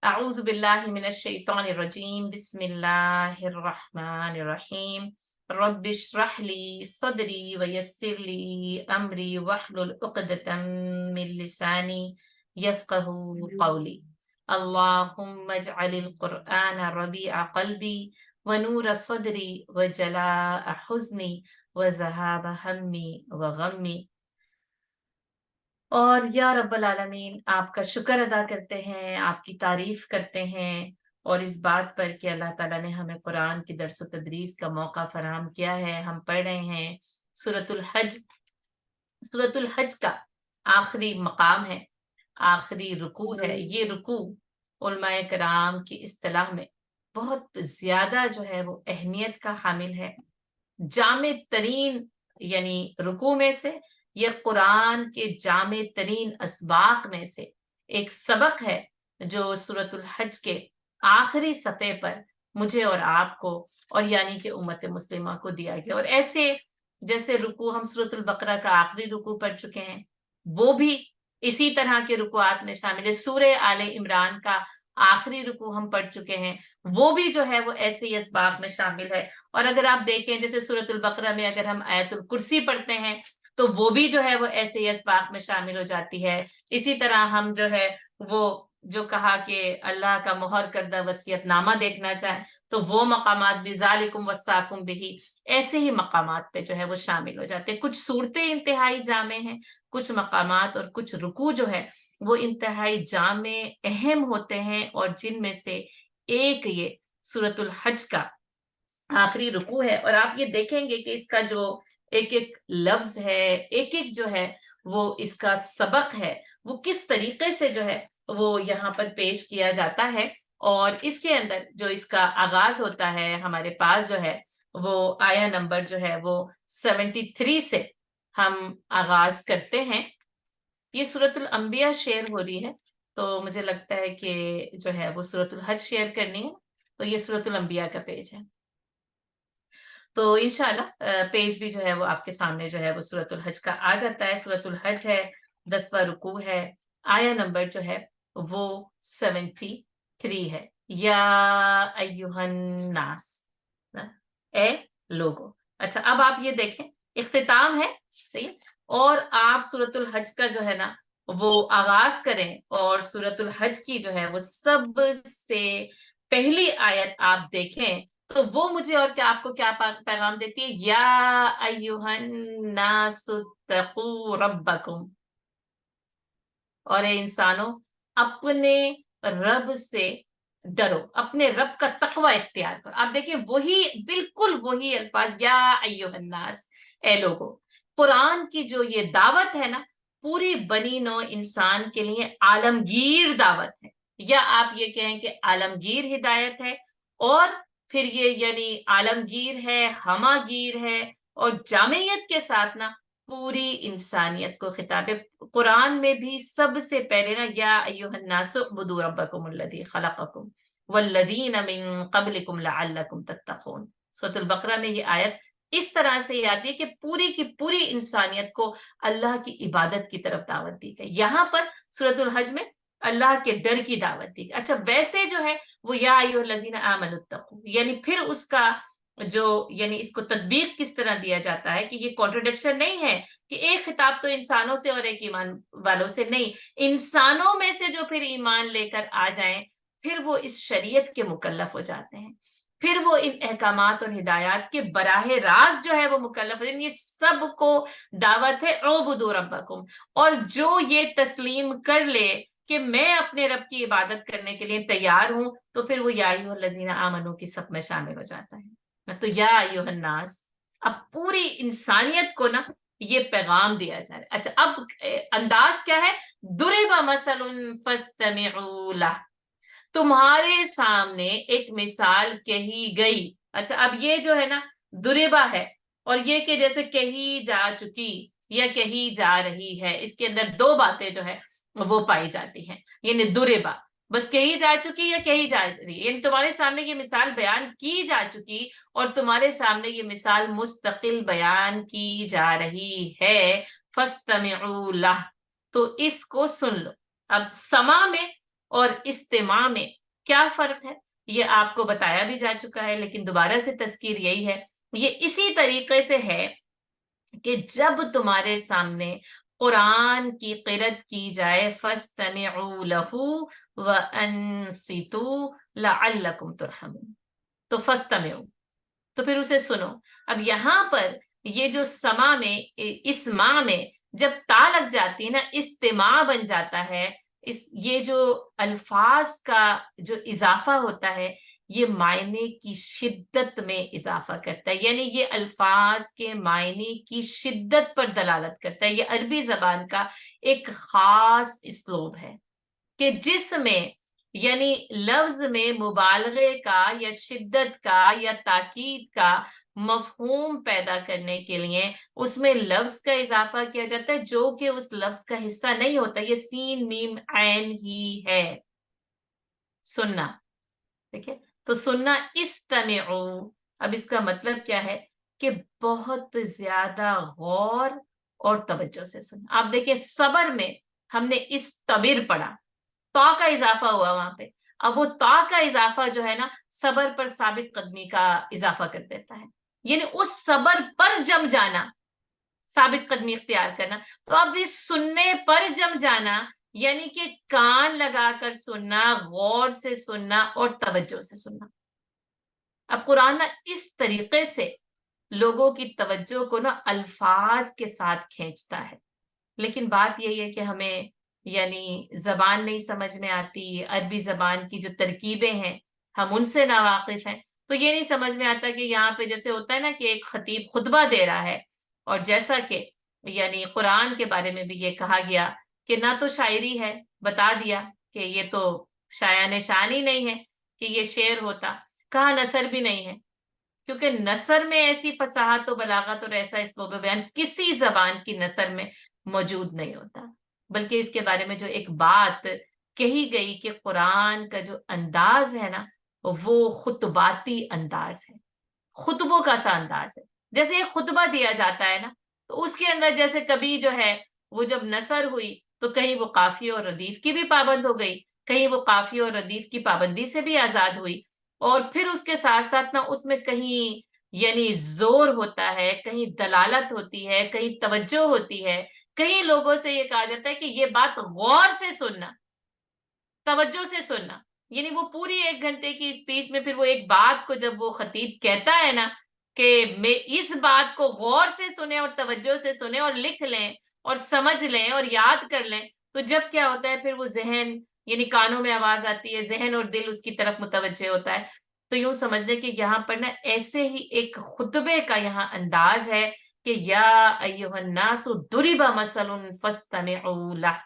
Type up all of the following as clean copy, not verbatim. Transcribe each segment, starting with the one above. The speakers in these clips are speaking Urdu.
اعوذ باللہ من الشیطان الرجیم بسم اللہ الرحمن الرحیم رب اشرح لی صدری ویسر لی امری واحلل عقدۃ من لسانی یفقهوا قولی اللہم اجعل القرآن ربیع قلبی ونور صدری وجلاء حزنی وذہاب ہمی وغمی۔ اور یا رب العالمین آپ کا شکر ادا کرتے ہیں، آپ کی تعریف کرتے ہیں، اور اس بات پر کہ اللہ تعالیٰ نے ہمیں قرآن کی درس و تدریس کا موقع فراہم کیا ہے۔ ہم پڑھ رہے ہیں سورۃ الحج۔ سورۃ الحج کا آخری مقام ہے، آخری رکوع ہے۔ یہ رکوع علماء کرام کی اصطلاح میں بہت زیادہ جو ہے وہ اہمیت کا حامل ہے۔ جامع ترین یعنی رکوع میں سے، یہ قرآن کے جامع ترین اسباق میں سے ایک سبق ہے جو سورۃ الحج کے آخری صفحے پر مجھے اور آپ کو اور یعنی کہ امت مسلمہ کو دیا گیا۔ اور ایسے جیسے رکوع ہم سورۃ البقرہ کا آخری رکوع پڑھ چکے ہیں، وہ بھی اسی طرح کے رکوعات میں شامل ہے۔ سورہ آل عمران کا آخری رکوع ہم پڑھ چکے ہیں، وہ بھی جو ہے وہ ایسے ہی اسباق میں شامل ہے۔ اور اگر آپ دیکھیں جیسے سورۃ البقرہ میں اگر ہم آیت الکرسی پڑھتے ہیں تو وہ بھی جو ہے وہ ایسے ہی اسباق میں شامل ہو جاتی ہے۔ اسی طرح ہم جو ہے وہ جو کہا کہ اللہ کا مہر کردہ وصیت نامہ دیکھنا چاہیں تو وہ مقامات بھی ذالکم وصاکم بہ ایسے ہی مقامات پہ جو ہے وہ شامل ہو جاتے ہیں۔ کچھ صورتیں انتہائی جامع ہیں، کچھ مقامات اور کچھ رکوع جو ہے وہ انتہائی جامع اہم ہوتے ہیں، اور جن میں سے ایک یہ سورۃ الحج کا آخری رکوع ہے۔ اور آپ یہ دیکھیں گے کہ اس کا جو ایک ایک لفظ ہے، ایک ایک جو ہے وہ اس کا سبق ہے، وہ کس طریقے سے جو ہے وہ یہاں پر پیش کیا جاتا ہے۔ اور اس کے اندر جو اس کا آغاز ہوتا ہے ہمارے پاس جو ہے وہ آیا نمبر جو ہے وہ 73 سے ہم آغاز کرتے ہیں۔ یہ سورۃ الانبیاء شیئر ہو رہی ہے، تو مجھے لگتا ہے کہ جو ہے وہ سورۃ الحج شیئر کرنی ہے، تو یہ سورۃ الانبیاء کا پیج ہے۔ تو انشاءاللہ پیج بھی جو ہے وہ آپ کے سامنے جو ہے وہ سورۃ الحج کا آ جاتا ہے۔ سورۃ الحج ہے، 10واں رکوع ہے، آیا نمبر جو ہے وہ 73 ہے۔ یا ایہا الناس، اے لوگو۔ اچھا اب آپ یہ دیکھیں اختتام ہے، صحیح، اور آپ سورۃ الحج کا جو ہے نا وہ آغاز کریں، اور سورۃ الحج کی جو ہے وہ سب سے پہلی آیت آپ دیکھیں تو وہ مجھے اور کیا آپ کو کیا پیغام دیتی ہے؟ یا ایہا الناس اتقوا ربکم، اور اے انسانوں اپنے رب سے ڈرو، اپنے رب کا تقوی اختیار کرو۔ آپ دیکھیں وہی بالکل وہی الفاظ، یا ایہا الناس، اے لوگو۔ قرآن کی جو یہ دعوت ہے نا، پوری بنی نوع انسان کے لیے عالمگیر دعوت ہے، یا آپ یہ کہیں کہ عالمگیر ہدایت ہے، اور پھر یہ یعنی عالمگیر ہے، ہماگیر ہے، اور جامعیت کے ساتھ نا پوری انسانیت کو خطاب ہے۔ قرآن میں بھی سب سے پہلے نا یا ایھا الناس اعبدوا ربکم الذی خلقکم والذین من قبلکم لعلکم تتقون۔ سورۃ البقرہ میں یہ آیت اس طرح سے آتی ہے کہ پوری کی پوری انسانیت کو اللہ کی عبادت کی طرف دعوت دی گئی۔ یہاں پر سورۃ الحج میں اللہ کے ڈر کی دعوت دی گئی۔ اچھا ویسے جو ہے وہ یا ایھا الذین آمنوا اتقوا، یعنی پھر اس کا جو یعنی اس کو تطبیق کس طرح دیا جاتا ہے کہ یہ کانٹرڈکشن نہیں ہے کہ ایک خطاب تو انسانوں سے اور ایک ایمان والوں سے نہیں، انسانوں میں سے جو پھر ایمان لے کر آ جائیں پھر وہ اس شریعت کے مکلف ہو جاتے ہیں، پھر وہ ان احکامات اور ہدایات کے براہ راست جو ہے وہ مکلف ہیں۔ یہ سب کو دعوت ہے اعبدوا ربکم، اور جو یہ تسلیم کر لے کہ میں اپنے رب کی عبادت کرنے کے لیے تیار ہوں تو پھر وہ یا ایھا الذین آمنوا کی صف میں شامل ہو جاتا ہے۔ تو یا ایھا الناس، اب پوری انسانیت کو نا یہ پیغام دیا جا رہا ہے۔ اچھا اب انداز کیا ہے؟ ضرب مثل فاستمعوا لہ، تمہارے سامنے ایک مثال کہی گئی۔ اچھا اب یہ جو ہے نا ضربہ ہے، اور یہ کہ جیسے کہی جا چکی یا کہی جا رہی ہے، اس کے اندر دو باتیں جو ہے وہ پائی جاتی ہیں، یعنی ضربہ بس کہی جا چکی یا کہی جا رہی، یعنی تمہارے سامنے یہ مثال بیان کی جا چکی اور تمہارے سامنے یہ مثال مستقل بیان کی جا رہی ہے۔ فاستمعوا لہ، تو اس کو سن لو۔ اب سما میں اور استماع میں کیا فرق ہے یہ آپ کو بتایا بھی جا چکا ہے، لیکن دوبارہ سے تذکیر یہی ہے، یہ اسی طریقے سے ہے کہ جب تمہارے سامنے قرآن کی قرأت کی جائے فَاسْتَمِعُوا لَهُ وَأَنصِتُوا لَعَلَّكُمْ تُرْحَمُونَ، تو فَاسْتَمِعُوا، تو پھر اسے سنو۔ اب یہاں پر یہ جو سما میں، اسماع میں جب تا لگ جاتی ہے نا، استماع بن جاتا ہے، یہ جو الفاظ کا جو اضافہ ہوتا ہے یہ معنی کی شدت میں اضافہ کرتا ہے، یعنی یہ الفاظ کے معنی کی شدت پر دلالت کرتا ہے۔ یہ عربی زبان کا ایک خاص اسلوب ہے کہ جس میں یعنی لفظ میں مبالغے کا یا شدت کا یا تاکید کا مفہوم پیدا کرنے کے لیے اس میں لفظ کا اضافہ کیا جاتا ہے جو کہ اس لفظ کا حصہ نہیں ہوتا، یہ سین میم عین ہی ہے، سننا، ٹھیک ہے؟ تو سننا استمعوا، اب اس کا مطلب کیا ہے کہ بہت زیادہ غور اور توجہ سے سننا۔ آپ دیکھیں صبر میں ہم نے استبر پڑھا، تا کا اضافہ ہوا وہاں پہ، اب وہ تا کا اضافہ جو ہے نا صبر پر ثابت قدمی کا اضافہ کر دیتا ہے، یعنی اس صبر پر جم جانا، ثابت قدمی اختیار کرنا۔ تو اب اس سننے پر جم جانا یعنی کہ کان لگا کر سننا، غور سے سننا اور توجہ سے سننا۔ اب قرآن نا اس طریقے سے لوگوں کی توجہ کو نا الفاظ کے ساتھ کھینچتا ہے، لیکن بات یہی ہے کہ ہمیں یعنی زبان نہیں سمجھ میں آتی، عربی زبان کی جو ترکیبیں ہیں ہم ان سے ناواقف ہیں، تو یہ نہیں سمجھ میں آتا کہ یہاں پہ جیسے ہوتا ہے نا کہ ایک خطیب خطبہ دے رہا ہے، اور جیسا کہ یعنی قرآن کے بارے میں بھی یہ کہا گیا کہ نہ تو شاعری ہے، بتا دیا کہ یہ تو شایان شان ہی نہیں ہے کہ یہ شعر ہوتا، کہا نثر بھی نہیں ہے، کیونکہ نثر میں ایسی فصاحت و بلاغت اور ایسا اسلوب بیان کسی زبان کی نثر میں موجود نہیں ہوتا، بلکہ اس کے بارے میں جو ایک بات کہی گئی کہ قرآن کا جو انداز ہے نا وہ خطباتی انداز ہے، خطبوں کا سا انداز ہے، جیسے ایک خطبہ دیا جاتا ہے نا تو اس کے اندر جیسے کبھی جو ہے وہ جب نثر ہوئی تو کہیں وہ قافیہ اور ردیف کی بھی پابند ہو گئی، کہیں وہ قافیہ اور ردیف کی پابندی سے بھی آزاد ہوئی، اور پھر اس کے ساتھ ساتھ نا اس میں کہیں یعنی زور ہوتا ہے، کہیں دلالت ہوتی ہے، کہیں توجہ ہوتی ہے، کئی لوگوں سے یہ کہا جاتا ہے کہ یہ بات غور سے سننا، توجہ سے سننا، یعنی وہ پوری 1 گھنٹے کی اسپیچ میں پھر وہ ایک بات کو جب وہ خطیب کہتا ہے نا کہ میں اس بات کو غور سے سنیں اور توجہ سے سنیں اور لکھ لیں اور سمجھ لیں اور یاد کر لیں، تو جب کیا ہوتا ہے پھر وہ ذہن یعنی کانوں میں آواز آتی ہے، ذہن اور دل اس کی طرف متوجہ ہوتا ہے۔ تو یوں سمجھ لیں کہ یہاں پر نا ایسے ہی ایک خطبے کا یہاں انداز ہے کہ یا ایھا الناس ضرب مثل فاستمعوا لہ،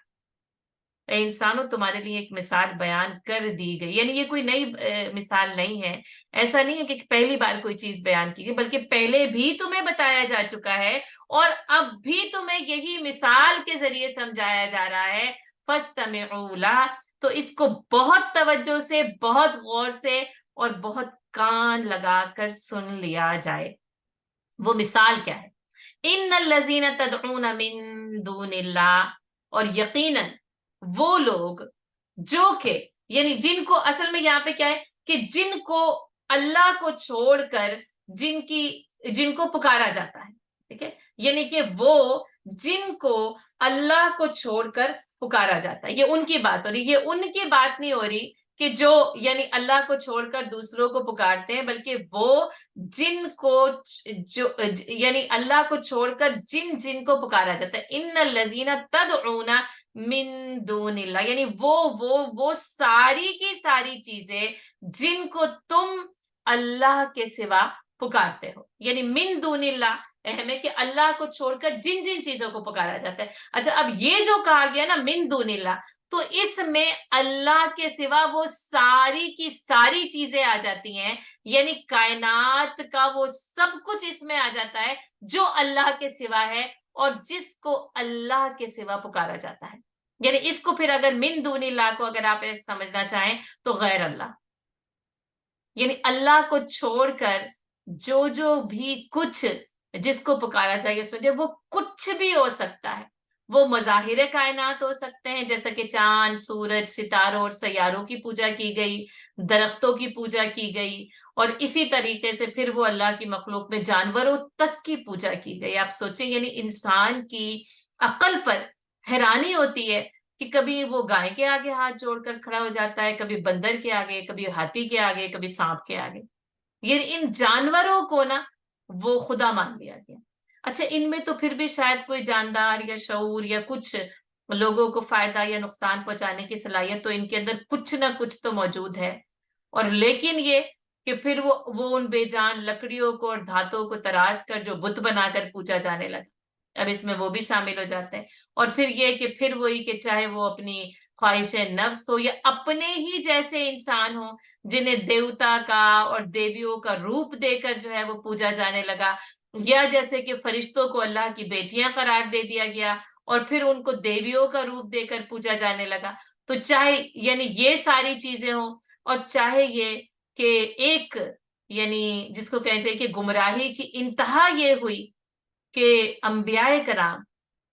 اے انسانوں تمہارے لیے ایک مثال بیان کر دی گئی، یعنی یہ کوئی نئی مثال نہیں ہے، ایسا نہیں ہے کہ پہلی بار کوئی چیز بیان کی گئی، بلکہ پہلے بھی تمہیں بتایا جا چکا ہے اور اب بھی تمہیں یہی مثال کے ذریعے سمجھایا جا رہا ہے، فاستمعوا لہ، تو اس کو بہت توجہ سے، بہت غور سے اور بہت کان لگا کر سن لیا جائے۔ وہ مثال کیا ہے؟ ان الذین تدعون من دون اللہ، اور یقیناً وہ لوگ جو کہ یعنی جن کو اصل میں یہاں پہ کیا ہے کہ جن کو اللہ کو چھوڑ کر جن کو پکارا جاتا ہے، ٹھیک ہے، یعنی کہ وہ جن کو اللہ کو چھوڑ کر پکارا جاتا ہے، یہ ان کی بات ہو رہی، یہ ان کی بات نہیں ہو رہی کہ جو یعنی اللہ کو چھوڑ کر دوسروں کو پکارتے ہیں، بلکہ وہ جن کو جو یعنی اللہ کو چھوڑ کر جن کو پکارا جاتا ہے، ان الذین تدعون من دون اللہ، یعنی وہ ساری کی ساری چیزیں جن کو تم اللہ کے سوا پکارتے ہو، یعنی من دون اللہ اہم ہے کہ اللہ کو چھوڑ کر جن چیزوں کو پکارا جاتا ہے۔ اچھا اب یہ جو کہا گیا نا من دون اللہ، تو اس میں اللہ کے سوا وہ ساری کی ساری چیزیں آ جاتی ہیں، یعنی کائنات کا وہ سب کچھ اس میں آ جاتا ہے جو اللہ کے سوا ہے اور جس کو اللہ کے سوا پکارا جاتا ہے، یعنی اس کو پھر اگر من دون اللہ کو اگر آپ سمجھنا چاہیں تو غیر اللہ، یعنی اللہ کو چھوڑ کر جو بھی کچھ جس کو پکارا جائے سمجھے وہ کچھ بھی ہو سکتا ہے، وہ مظاہر کائنات ہو سکتے ہیں، جیسا کہ چاند، سورج، ستاروں اور سیاروں کی پوجا کی گئی، درختوں کی پوجا کی گئی، اور اسی طریقے سے پھر وہ اللہ کی مخلوق میں جانوروں تک کی پوجا کی گئی. آپ سوچیں، یعنی انسان کی عقل پر حیرانی ہوتی ہے کہ کبھی وہ گائے کے آگے ہاتھ جوڑ کر کھڑا ہو جاتا ہے، کبھی بندر کے آگے، کبھی ہاتھی کے آگے، کبھی سانپ کے آگے. یہ ان جانوروں کو نا وہ خدا مان لیا گیا. اچھا، ان میں تو پھر بھی شاید کوئی جاندار یا شعور یا کچھ لوگوں کو فائدہ یا نقصان پہنچانے کی صلاحیت تو ان کے اندر کچھ نہ کچھ تو موجود ہے. اور لیکن یہ کہ پھر وہ ان بے جان لکڑیوں کو اور دھاتوں کو تراش کر جو بت بنا کر پوجا جانے لگا، اب اس میں وہ بھی شامل ہو جاتے ہیں. اور پھر یہ کہ پھر وہی کہ چاہے وہ اپنی خواہش نفس ہو یا اپنے ہی جیسے انسان ہو جنہیں دیوتا کا اور دیویوں کا روپ دے کر جو ہے وہ پوجا جانے لگا، یا جیسے کہ فرشتوں کو اللہ کی بیٹیاں قرار دے دیا گیا اور پھر ان کو دیویوں کا روپ دے کر پوجا جانے لگا. تو چاہے یعنی یہ ساری چیزیں ہوں، اور چاہے یہ کہ ایک یعنی جس کو کہنا چاہیے کہ گمراہی کی انتہا یہ ہوئی کہ انبیاء کرام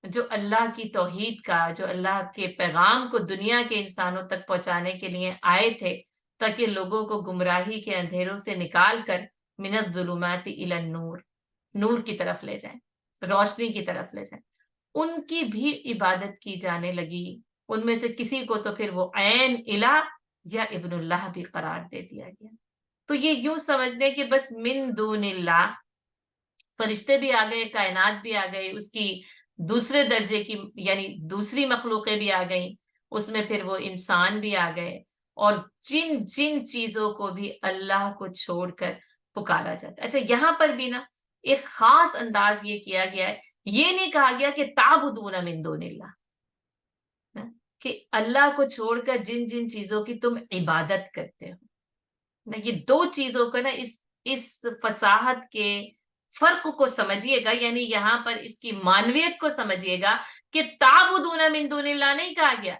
جو اللہ کی توحید کا، جو اللہ کے پیغام کو دنیا کے انسانوں تک پہنچانے کے لیے آئے تھے تاکہ لوگوں کو گمراہی کے اندھیروں سے نکال کر من الظلمات الی النور، نور کی طرف لے جائیں، روشنی کی طرف لے جائیں، ان کی بھی عبادت کی جانے لگی. ان میں سے کسی کو تو پھر وہ عین الہ یا ابن اللہ بھی قرار دے دیا گیا. تو یہ یوں سمجھ لیں کہ بس من دون اللہ، فرشتے بھی آ گئے، کائنات بھی آ گئی، اس کی دوسرے درجے کی یعنی دوسری مخلوقیں بھی آ گئیں، اس میں پھر وہ انسان بھی آ گئے، اور جن جن چیزوں کو بھی اللہ کو چھوڑ کر پکارا جاتا ہے. اچھا، یہاں پر بھی نا ایک خاص انداز یہ کیا گیا ہے، یہ نہیں کہا گیا کہ تعبدون من دون اللہ، کہ اللہ کو چھوڑ کر جن جن چیزوں کی تم عبادت کرتے ہو. یہ دو چیزوں کا نا اس فصاحت کے فرق کو سمجھیے گا، یعنی یہاں پر اس کی معنویت کو سمجھیے گا کہ تعبدون من دون اللہ نہیں کہا گیا.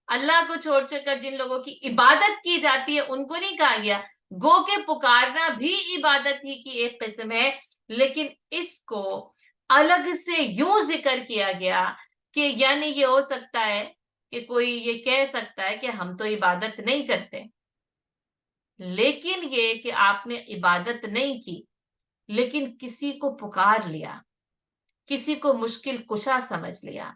اللہ کو چھوڑ کر جن لوگوں کی عبادت کی جاتی ہے ان کو نہیں کہا گیا. گو کہ پکارنا بھی عبادت ہی کی ایک قسم ہے، لیکن اس کو الگ سے یوں ذکر کیا گیا کہ یعنی یہ ہو سکتا ہے کہ کوئی یہ کہہ سکتا ہے کہ ہم تو عبادت نہیں کرتے، لیکن یہ کہ آپ نے عبادت نہیں کی لیکن کسی کو پکار لیا، کسی کو مشکل کشا سمجھ لیا،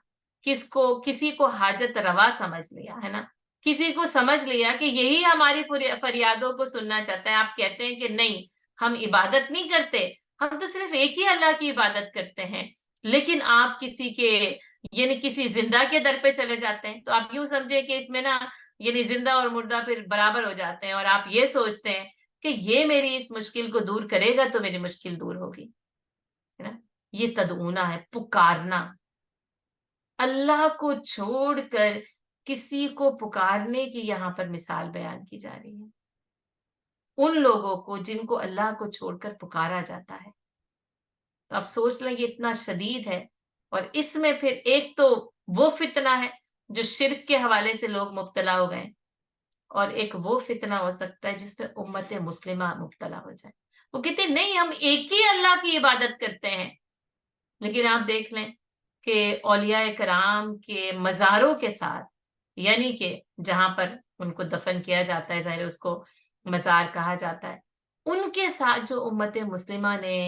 کسی کو حاجت روا سمجھ لیا، ہے نا، کسی کو سمجھ لیا کہ یہی ہماری فریادوں کو سننا چاہتا ہے. آپ کہتے ہیں کہ نہیں، ہم عبادت نہیں کرتے، ہم تو صرف ایک ہی اللہ کی عبادت کرتے ہیں، لیکن آپ کسی کے یعنی کسی زندہ کے در پہ چلے جاتے ہیں. تو آپ یوں سمجھے کہ اس میں نا یعنی زندہ اور مردہ پھر برابر ہو جاتے ہیں، اور آپ یہ سوچتے ہیں کہ یہ میری اس مشکل کو دور کرے گا تو میری مشکل دور ہوگی، ہے نا. یہ تدعونا ہے، پکارنا. اللہ کو چھوڑ کر کسی کو پکارنے کی یہاں پر مثال بیان کی جا رہی ہے، ان لوگوں کو جن کو اللہ کو چھوڑ کر پکارا جاتا ہے. تو آپ سوچ لیں یہ اتنا شدید ہے. اور اس میں پھر ایک تو وہ فتنہ ہے جو شرک کے حوالے سے لوگ مبتلا ہو گئے، اور ایک وہ فتنہ ہو سکتا ہے جس میں امت مسلمہ مبتلا ہو جائے. وہ کہتے ہیں نہیں، ہم ایک ہی اللہ کی عبادت کرتے ہیں، لیکن آپ دیکھ لیں کہ اولیاء کرام کے مزاروں کے ساتھ، یعنی کہ جہاں پر ان کو دفن کیا جاتا ہے، ظاہر اس کو مزار کہا جاتا ہے، ان کے ساتھ جو امت مسلمہ نے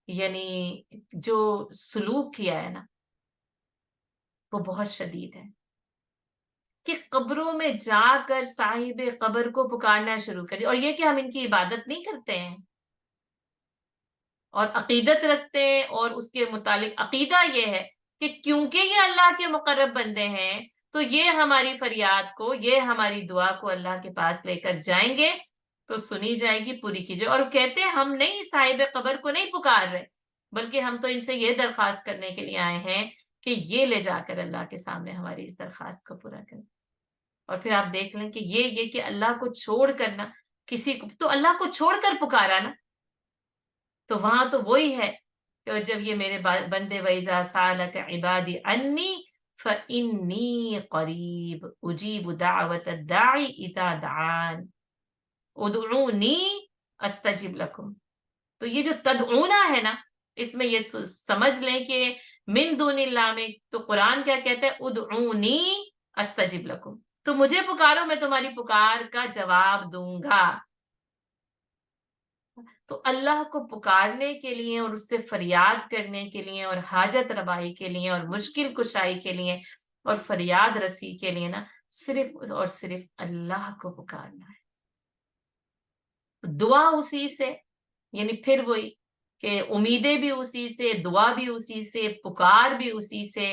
یعنی جو سلوک کیا ہے نا وہ بہت شدید ہے، کہ قبروں میں جا کر صاحب قبر کو پکارنا شروع کر دیا، اور یہ کہ ہم ان کی عبادت نہیں کرتے ہیں اور عقیدت رکھتے ہیں، اور اس کے متعلق عقیدہ یہ ہے کہ کیونکہ یہ اللہ کے مقرب بندے ہیں تو یہ ہماری فریاد کو، یہ ہماری دعا کو اللہ کے پاس لے کر جائیں گے تو سنی جائے گی، پوری کیجیے. اور کہتے ہیں ہم نہیں صاحب قبر کو نہیں پکار رہے، بلکہ ہم تو ان سے یہ درخواست کرنے کے لیے آئے ہیں کہ یہ لے جا کر اللہ کے سامنے ہماری اس درخواست کو پورا کریں. اور پھر آپ دیکھ لیں کہ یہ کہ اللہ کو چھوڑ کرنا کسی کو، تو اللہ کو چھوڑ کر پکارا نا، تو وہاں تو وہی ہے کہ جب یہ میرے بندے وَإِذَا سَأَلَكَ عِبَادِي عَنِّي فَإِنِّي قَرِيبٌ أُجِيبُ دَعْوَةَ الدَّاعِ إِذَا دَعَانِ ادعونی استجب لکم. تو یہ جو تدعونا ہے نا، اس میں یہ سمجھ لیں کہ من دون اللہ میں تو قرآن کیا کہتا ہے؟ ادعونی استجب لکم، تو مجھے پکارو میں تمہاری پکار کا جواب دوں گا۔ تو اللہ کو پکارنے کے لیے اور اس سے فریاد کرنے کے لیے اور حاجت روائی کے لیے اور مشکل کشائی کے لیے اور فریاد رسی کے لیے نا صرف اور صرف اللہ کو پکارنا ہے۔ دعا اسی سے، یعنی پھر وہی کہ امیدیں بھی اسی سے، دعا بھی اسی سے، پکار بھی اسی سے،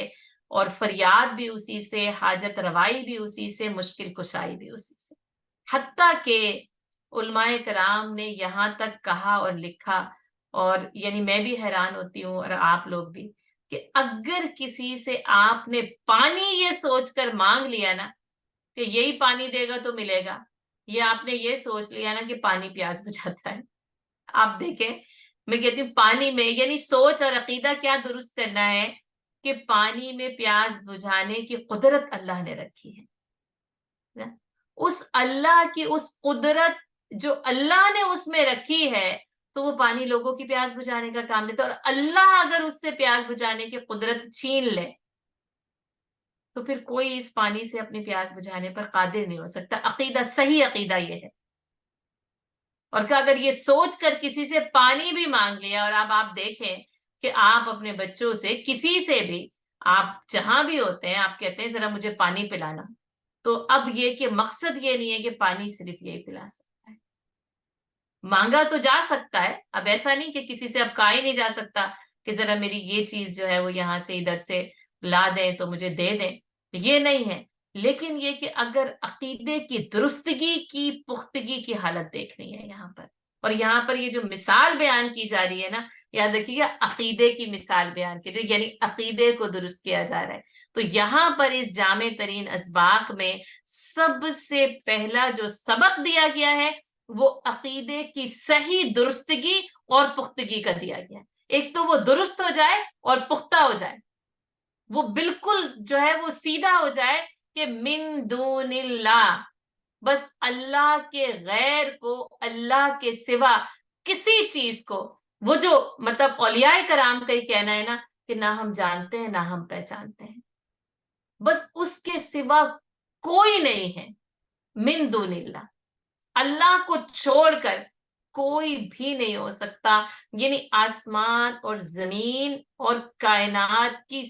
اور فریاد بھی اسی سے، حاجت روائی بھی اسی سے، مشکل کشائی بھی اسی سے۔ حتیٰ کہ علماء کرام نے یہاں تک کہا اور لکھا، اور یعنی میں بھی حیران ہوتی ہوں اور آپ لوگ بھی، کہ اگر کسی سے آپ نے پانی یہ سوچ کر مانگ لیا نا کہ یہی پانی دے گا تو ملے گا، یا آپ نے یہ سوچ لیا نا کہ پانی پیاس بجھاتا ہے، آپ دیکھیں، میں کہتی ہوں پانی میں یعنی سوچ اور عقیدہ کیا درست کرنا ہے کہ پانی میں پیاس بجھانے کی قدرت اللہ نے رکھی ہے۔ اس اللہ کی اس قدرت جو اللہ نے اس میں رکھی ہے تو وہ پانی لوگوں کی پیاس بجھانے کا کام دیتا ہے، اور اللہ اگر اس سے پیاس بجھانے کی قدرت چھین لے تو پھر کوئی اس پانی سے اپنی پیاس بجھانے پر قادر نہیں ہو سکتا۔ عقیدہ، صحیح عقیدہ یہ ہے۔ اور کہ اگر یہ سوچ کر کسی سے پانی بھی مانگ لیا، اور اب آپ دیکھیں کہ آپ اپنے بچوں سے کسی سے بھی، آپ جہاں بھی ہوتے ہیں، آپ کہتے ہیں ذرا مجھے پانی پلانا، تو اب یہ کہ مقصد یہ نہیں ہے کہ پانی صرف یہی پلا سکتا ہے، مانگا تو جا سکتا ہے، اب ایسا نہیں کہ کسی سے اب کہا ہی نہیں جا سکتا کہ ذرا میری یہ چیز جو ہے وہ یہاں سے ادھر سے لا دیں تو مجھے دے دیں، یہ نہیں ہے، لیکن یہ کہ اگر عقیدے کی درستگی کی پختگی کی حالت دیکھنی ہے یہاں پر، اور یہاں پر یہ جو مثال بیان کی جا رہی ہے نا، یاد رکھیے گا عقیدے کی مثال بیان کی جائے، یعنی عقیدے کو درست کیا جا رہا ہے، تو یہاں پر اس جامع ترین اسباق میں سب سے پہلا جو سبق دیا گیا ہے وہ عقیدے کی صحیح درستگی اور پختگی کا دیا گیا ہے۔ ایک تو وہ درست ہو جائے اور پختہ ہو جائے، وہ بالکل جو ہے وہ سیدھا ہو جائے کہ من دون اللہ، بس اللہ کے غیر کو، اللہ کے سوا کسی چیز کو، وہ جو مطلب اولیاء کرام کا ہی کہنا ہے نا کہ نہ ہم جانتے ہیں نہ ہم پہچانتے ہیں، بس اس کے سوا کوئی نہیں ہے، من دون اللہ، اللہ کو چھوڑ کر کوئی بھی نہیں ہو سکتا، یعنی آسمان اور زمین اور کائنات کی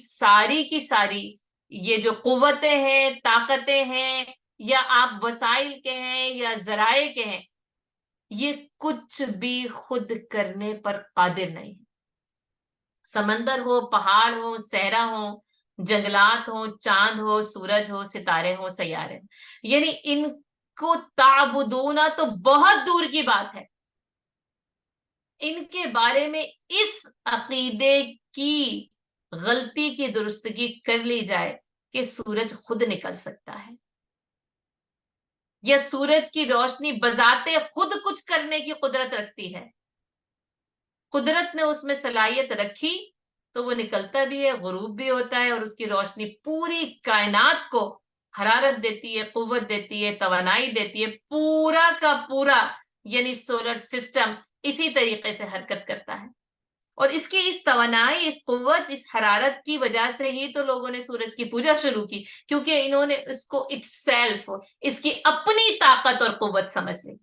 ساری یہ جو قوتیں ہیں، طاقتیں ہیں، یا آپ وسائل کے ہیں یا ذرائع کے ہیں، یہ کچھ بھی خود کرنے پر قادر نہیں ہے۔ سمندر ہو، پہاڑ ہو، صحرا ہو، جنگلات ہو، چاند ہو، سورج ہو، ستارے ہو، سیارے ہو، یعنی ان کو تعبدونا تو بہت دور کی بات ہے، ان کے بارے میں اس عقیدے کی غلطی کی درستگی کر لی جائے کہ سورج خود نکل سکتا ہے، یا سورج کی روشنی بذات خود کچھ کرنے کی قدرت رکھتی ہے، قدرت نے اس میں صلاحیت رکھی تو وہ نکلتا بھی ہے، غروب بھی ہوتا ہے، اور اس کی روشنی پوری کائنات کو حرارت دیتی ہے، قوت دیتی ہے، توانائی دیتی ہے، پورا کا پورا یعنی سولر سسٹم اسی طریقے سے حرکت کرتا ہے، اور اس کی اس توانائی، اس قوت، اس حرارت کی وجہ سے ہی تو لوگوں نے سورج کی پوجا شروع کی، کیونکہ انہوں نے اس کو اٹ سیلف، اس کی اپنی طاقت اور قوت سمجھ لی۔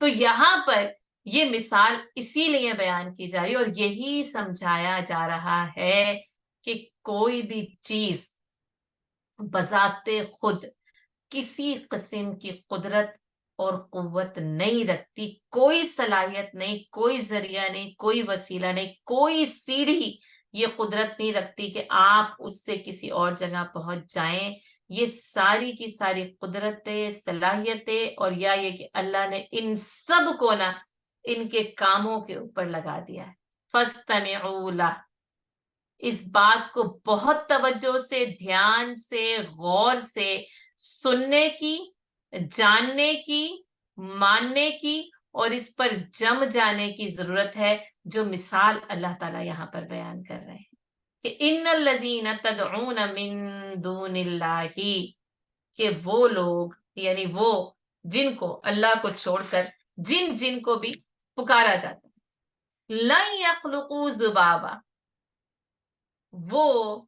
تو یہاں پر یہ مثال اسی لیے بیان کی جا رہی ہے اور یہی سمجھایا جا رہا ہے کہ کوئی بھی چیز بذات خود کسی قسم کی قدرت اور قوت نہیں رکھتی، کوئی صلاحیت نہیں، کوئی ذریعہ نہیں، کوئی وسیلہ نہیں، کوئی سیڑھی یہ قدرت نہیں رکھتی کہ آپ اس سے کسی اور جگہ پہنچ جائیں۔ یہ ساری کی ساری قدرتیں، صلاحیتیں، اور یا یہ کہ اللہ نے ان سب کو نا ان کے کاموں کے اوپر لگا دیا ہے۔ فَاسْتَمِعُوا لَهُ، اس بات کو بہت توجہ سے، دھیان سے، غور سے سننے کی، جاننے کی، ماننے کی، اور اس پر جم جانے کی ضرورت ہے، جو مثال اللہ تعالیٰ یہاں پر بیان کر رہے ہیں کہ ان الذین تدعون من دون اللہ، کہ وہ لوگ یعنی وہ جن کو اللہ کو چھوڑ کر جن کو بھی پکارا جاتا ہے، لن یخلقوا ذبابا، وہ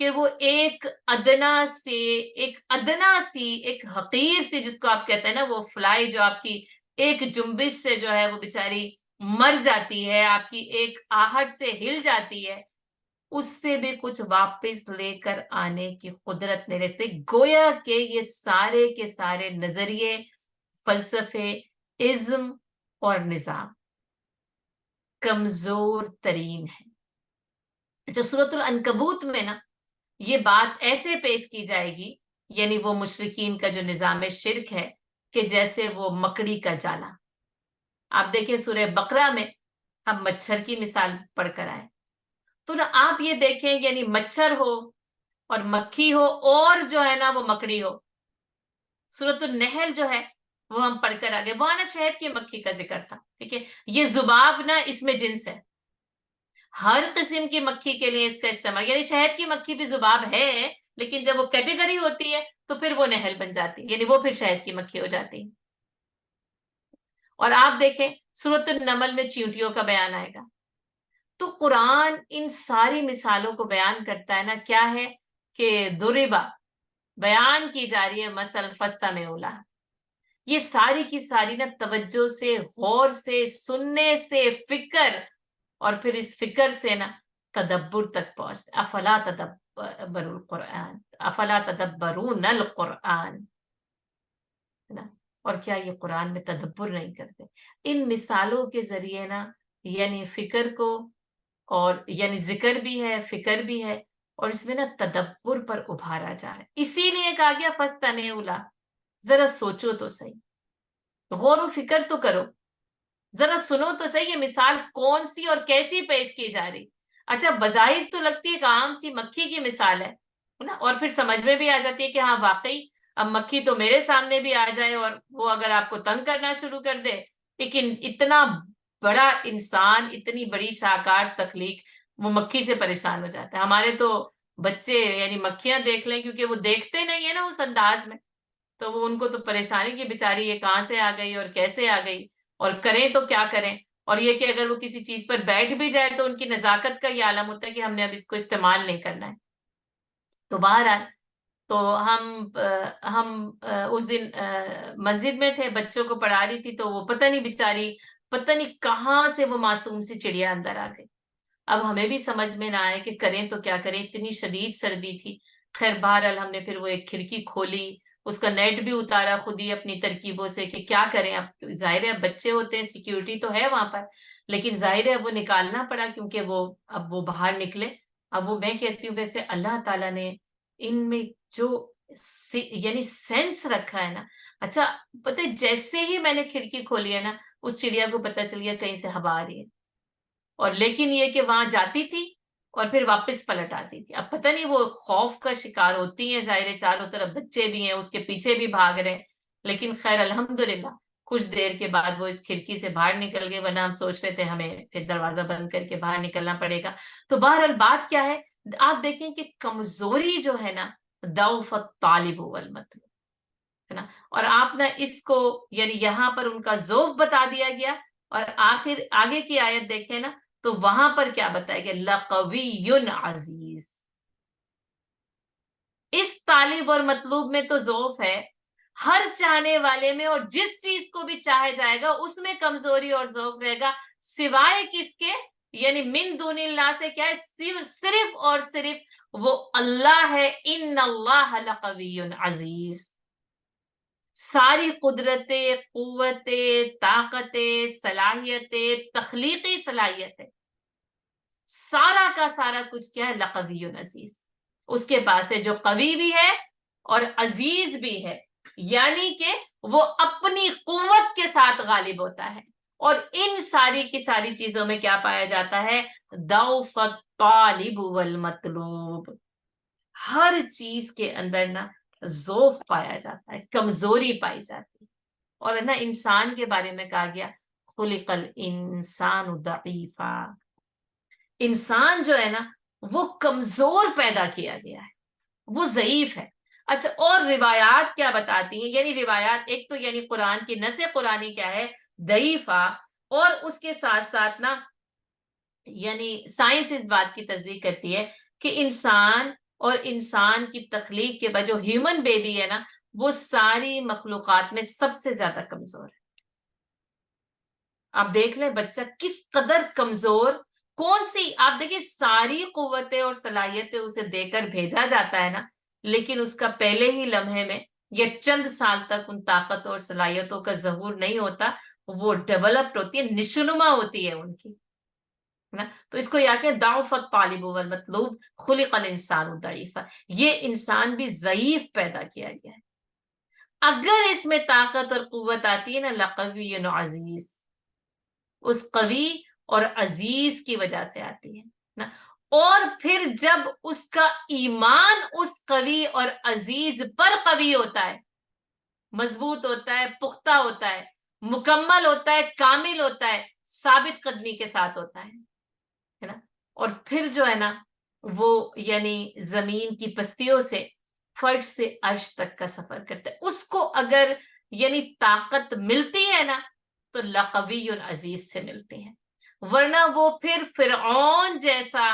کہ وہ ایک ادنا سی ایک حقیر سی، جس کو آپ کہتے ہیں نا وہ فلائی، جو آپ کی ایک جنبش سے جو ہے وہ بیچاری مر جاتی ہے، آپ کی ایک آہٹ سے ہل جاتی ہے، اس سے بھی کچھ واپس لے کر آنے کی قدرت نہیں رکھتے. گویا کہ یہ سارے کے سارے نظریے، فلسفے، ازم اور نظام کمزور ترین ہے. اچھا، سورۃ العنکبوت میں نا یہ بات ایسے پیش کی جائے گی، یعنی وہ مشرکین کا جو نظام شرک ہے، کہ جیسے وہ مکڑی کا جالا. آپ دیکھیں سورہ بقرہ میں ہم مچھر کی مثال پڑھ کر آئے، تو نا آپ یہ دیکھیں یعنی مچھر ہو اور مکھی ہو اور جو ہے نا وہ مکڑی ہو. سورۃ النحل جو ہے وہ ہم پڑھ کر آگے، وہاں نا شہد کی مکھی کا ذکر تھا. ٹھیک ہے، یہ ذباب نا اس میں جنس ہے، ہر قسم کی مکھی کے لیے اس کا استعمال، یعنی شہد کی مکھی بھی ذباب ہے، لیکن جب وہ کیٹیگری ہوتی ہے تو پھر وہ نحل بن جاتی، یعنی وہ پھر شہد کی مکھی ہو جاتی. اور آپ دیکھیں سورۃ النمل میں چیونٹیوں کا بیان آئے گا. تو قرآن ان ساری مثالوں کو بیان کرتا ہے نا، کیا ہے کہ دربا بیان کی جا رہی ہے مثل فستہ میں اولا. یہ ساری کی ساری نا توجہ سے، غور سے، سننے سے، فکر، اور پھر اس فکر سے نا تدبر تک پہنچتے. افلا تدبر القرآن، افلا تدبرون القرآن، ہے نا. اور کیا یہ قرآن میں تدبر نہیں کرتے؟ ان مثالوں کے ذریعے نا یعنی فکر کو، اور یعنی ذکر بھی ہے، فکر بھی ہے، اور اس میں نا تدبر پر ابھارا جا رہا ہے. اسی لیے کہا گیا فاستمعوا، ذرا سوچو تو صحیح، غور و فکر تو کرو، ذرا سنو تو صحیح یہ مثال کون سی اور کیسی پیش کی جا رہی. اچھا، بظاہر تو لگتی ہے ایک عام سی مکھی کی مثال ہے نا، اور پھر سمجھ میں بھی آ جاتی ہے کہ ہاں واقعی اب مکھی تو میرے سامنے بھی آ جائے اور وہ اگر آپ کو تنگ کرنا شروع کر دے. لیکن اتنا بڑا انسان، اتنی بڑی شاہکار تخلیق، وہ مکھی سے پریشان ہو جاتا ہے. ہمارے تو بچے یعنی مکھیاں دیکھ لیں، کیونکہ وہ دیکھتے نہیں ہے نا اس انداز میں، تو وہ ان کو تو پریشانی کی بیچاری یہ کہاں سے آ گئی اور کیسے آ گئی اور کریں تو کیا کریں. اور یہ کہ اگر وہ کسی چیز پر بیٹھ بھی جائے تو ان کی نزاکت کا یہ عالم ہوتا ہے کہ ہم نے اب اس کو استعمال نہیں کرنا ہے. تو بہرحال تو ہم اس دن مسجد میں تھے، بچوں کو پڑھا رہی تھی، تو وہ پتہ نہیں بیچاری، پتہ نہیں کہاں سے وہ معصوم سی چڑیا اندر آ گئی. اب ہمیں بھی سمجھ میں نہ آئے کہ کریں تو کیا کریں، اتنی شدید سردی تھی. خیر بہرحال ہم نے پھر وہ ایک کھڑکی کھولی، اس کا نیٹ بھی اتارا خود ہی اپنی ترکیبوں سے کہ کیا کریں. اب ظاہر ہے بچے ہوتے ہیں، سیکیورٹی تو ہے وہاں پر، لیکن ظاہر ہے وہ نکالنا پڑا، کیونکہ وہ اب وہ باہر نکلے. اب وہ میں کہتی ہوں ویسے اللہ تعالیٰ نے ان میں جو یعنی سینس رکھا ہے نا. اچھا پتہ جیسے ہی میں نے کھڑکی کھولی ہے نا، اس چڑیا کو پتہ چل گیا کہیں سے ہوا آ رہی ہے، اور لیکن یہ کہ وہاں جاتی تھی اور پھر واپس پلٹ آتی تھی. اب پتہ نہیں وہ خوف کا شکار ہوتی ہیں، ظاہر چاروں طرف بچے بھی ہیں، اس کے پیچھے بھی بھاگ رہے ہیں. لیکن خیر الحمدللہ کچھ دیر کے بعد وہ اس کھڑکی سے باہر نکل گئے، ورنہ ہم سوچ رہے تھے ہمیں پھر دروازہ بند کر کے باہر نکلنا پڑے گا. تو بہرحال بات کیا ہے، آپ دیکھیں کہ کمزوری جو ہے نا، ضعف الطالب والمطلوب، ہے نا. اور آپ نے اس کو یعنی یہاں پر ان کا ضعف بتا دیا گیا، اور آخر آگے کی آیت دیکھیں نا تو وہاں پر کیا بتایا گیا، لقوی عزیز. اس طالب اور مطلوب میں تو ضعف ہے، ہر چاہنے والے میں، اور جس چیز کو بھی چاہے جائے گا اس میں کمزوری اور ضعف رہے گا، سوائے کس کے، یعنی من دون اللہ سے. کیا ہے، صرف اور صرف وہ اللہ ہے. ان اللہ لقوی عزیز. ساری قدرتیں، قوتیں، طاقتیں، صلاحیتیں، تخلیقی صلاحیتیں، سارا کا سارا کچھ کیا ہے، لقوی عزیز. اس کے پاس ہے جو قوی بھی ہے اور عزیز بھی ہے، یعنی کہ وہ اپنی قوت کے ساتھ غالب ہوتا ہے. اور ان ساری کی ساری چیزوں میں کیا پایا جاتا ہے، ضعف الطالب والمطلوب. ہر چیز کے اندر نا ضعف پایا جاتا ہے، کمزوری پائی جاتی ہے. اور نا انسان کے بارے میں کہا گیا خلق الانسان ضعیفا. انسان جو ہے نا وہ کمزور پیدا کیا گیا ہے، وہ ضعیف ہے. اچھا، اور روایات کیا بتاتی ہیں، یعنی روایات ایک تو یعنی قرآن کی نص قرآنی کیا ہے، ضعیفہ، اور اس کے ساتھ ساتھ نا یعنی سائنس اس بات کی تصدیق کرتی ہے کہ انسان اور انسان کی تخلیق کے بعد جو ہیومن بیبی ہے نا وہ ساری مخلوقات میں سب سے زیادہ کمزور ہے. آپ دیکھ لیں بچہ کس قدر کمزور, کون سی, آپ دیکھیں ساری قوتیں اور صلاحیتیں اسے دے کر بھیجا جاتا ہے نا, لیکن اس کا پہلے ہی لمحے میں یا چند سال تک ان طاقت اور صلاحیتوں کا ظہور نہیں ہوتا, وہ ڈیولپڈ ہوتی ہے, نشوونما ہوتی ہے ان کی نا. تو اس کو یا کہ ضعف الطالب والمطلوب خلق الانسان ضعیفا, یہ انسان بھی ضعیف پیدا کیا گیا ہے. اگر اس میں طاقت اور قوت آتی ہے نا لقوی عزیز, اس قوی اور عزیز کی وجہ سے آتی ہے نا. اور پھر جب اس کا ایمان اس قوی اور عزیز پر قوی ہوتا ہے, مضبوط ہوتا ہے, پختہ ہوتا ہے, مکمل ہوتا ہے, کامل ہوتا ہے, ثابت قدمی کے ساتھ ہوتا ہے نا, اور پھر جو ہے نا وہ یعنی زمین کی پستیوں سے فرش سے عرش تک کا سفر کرتا ہے, اس کو اگر یعنی طاقت ملتی ہے نا تو لقوی عزیز سے ملتے ہیں, ورنہ وہ پھر فرعون جیسا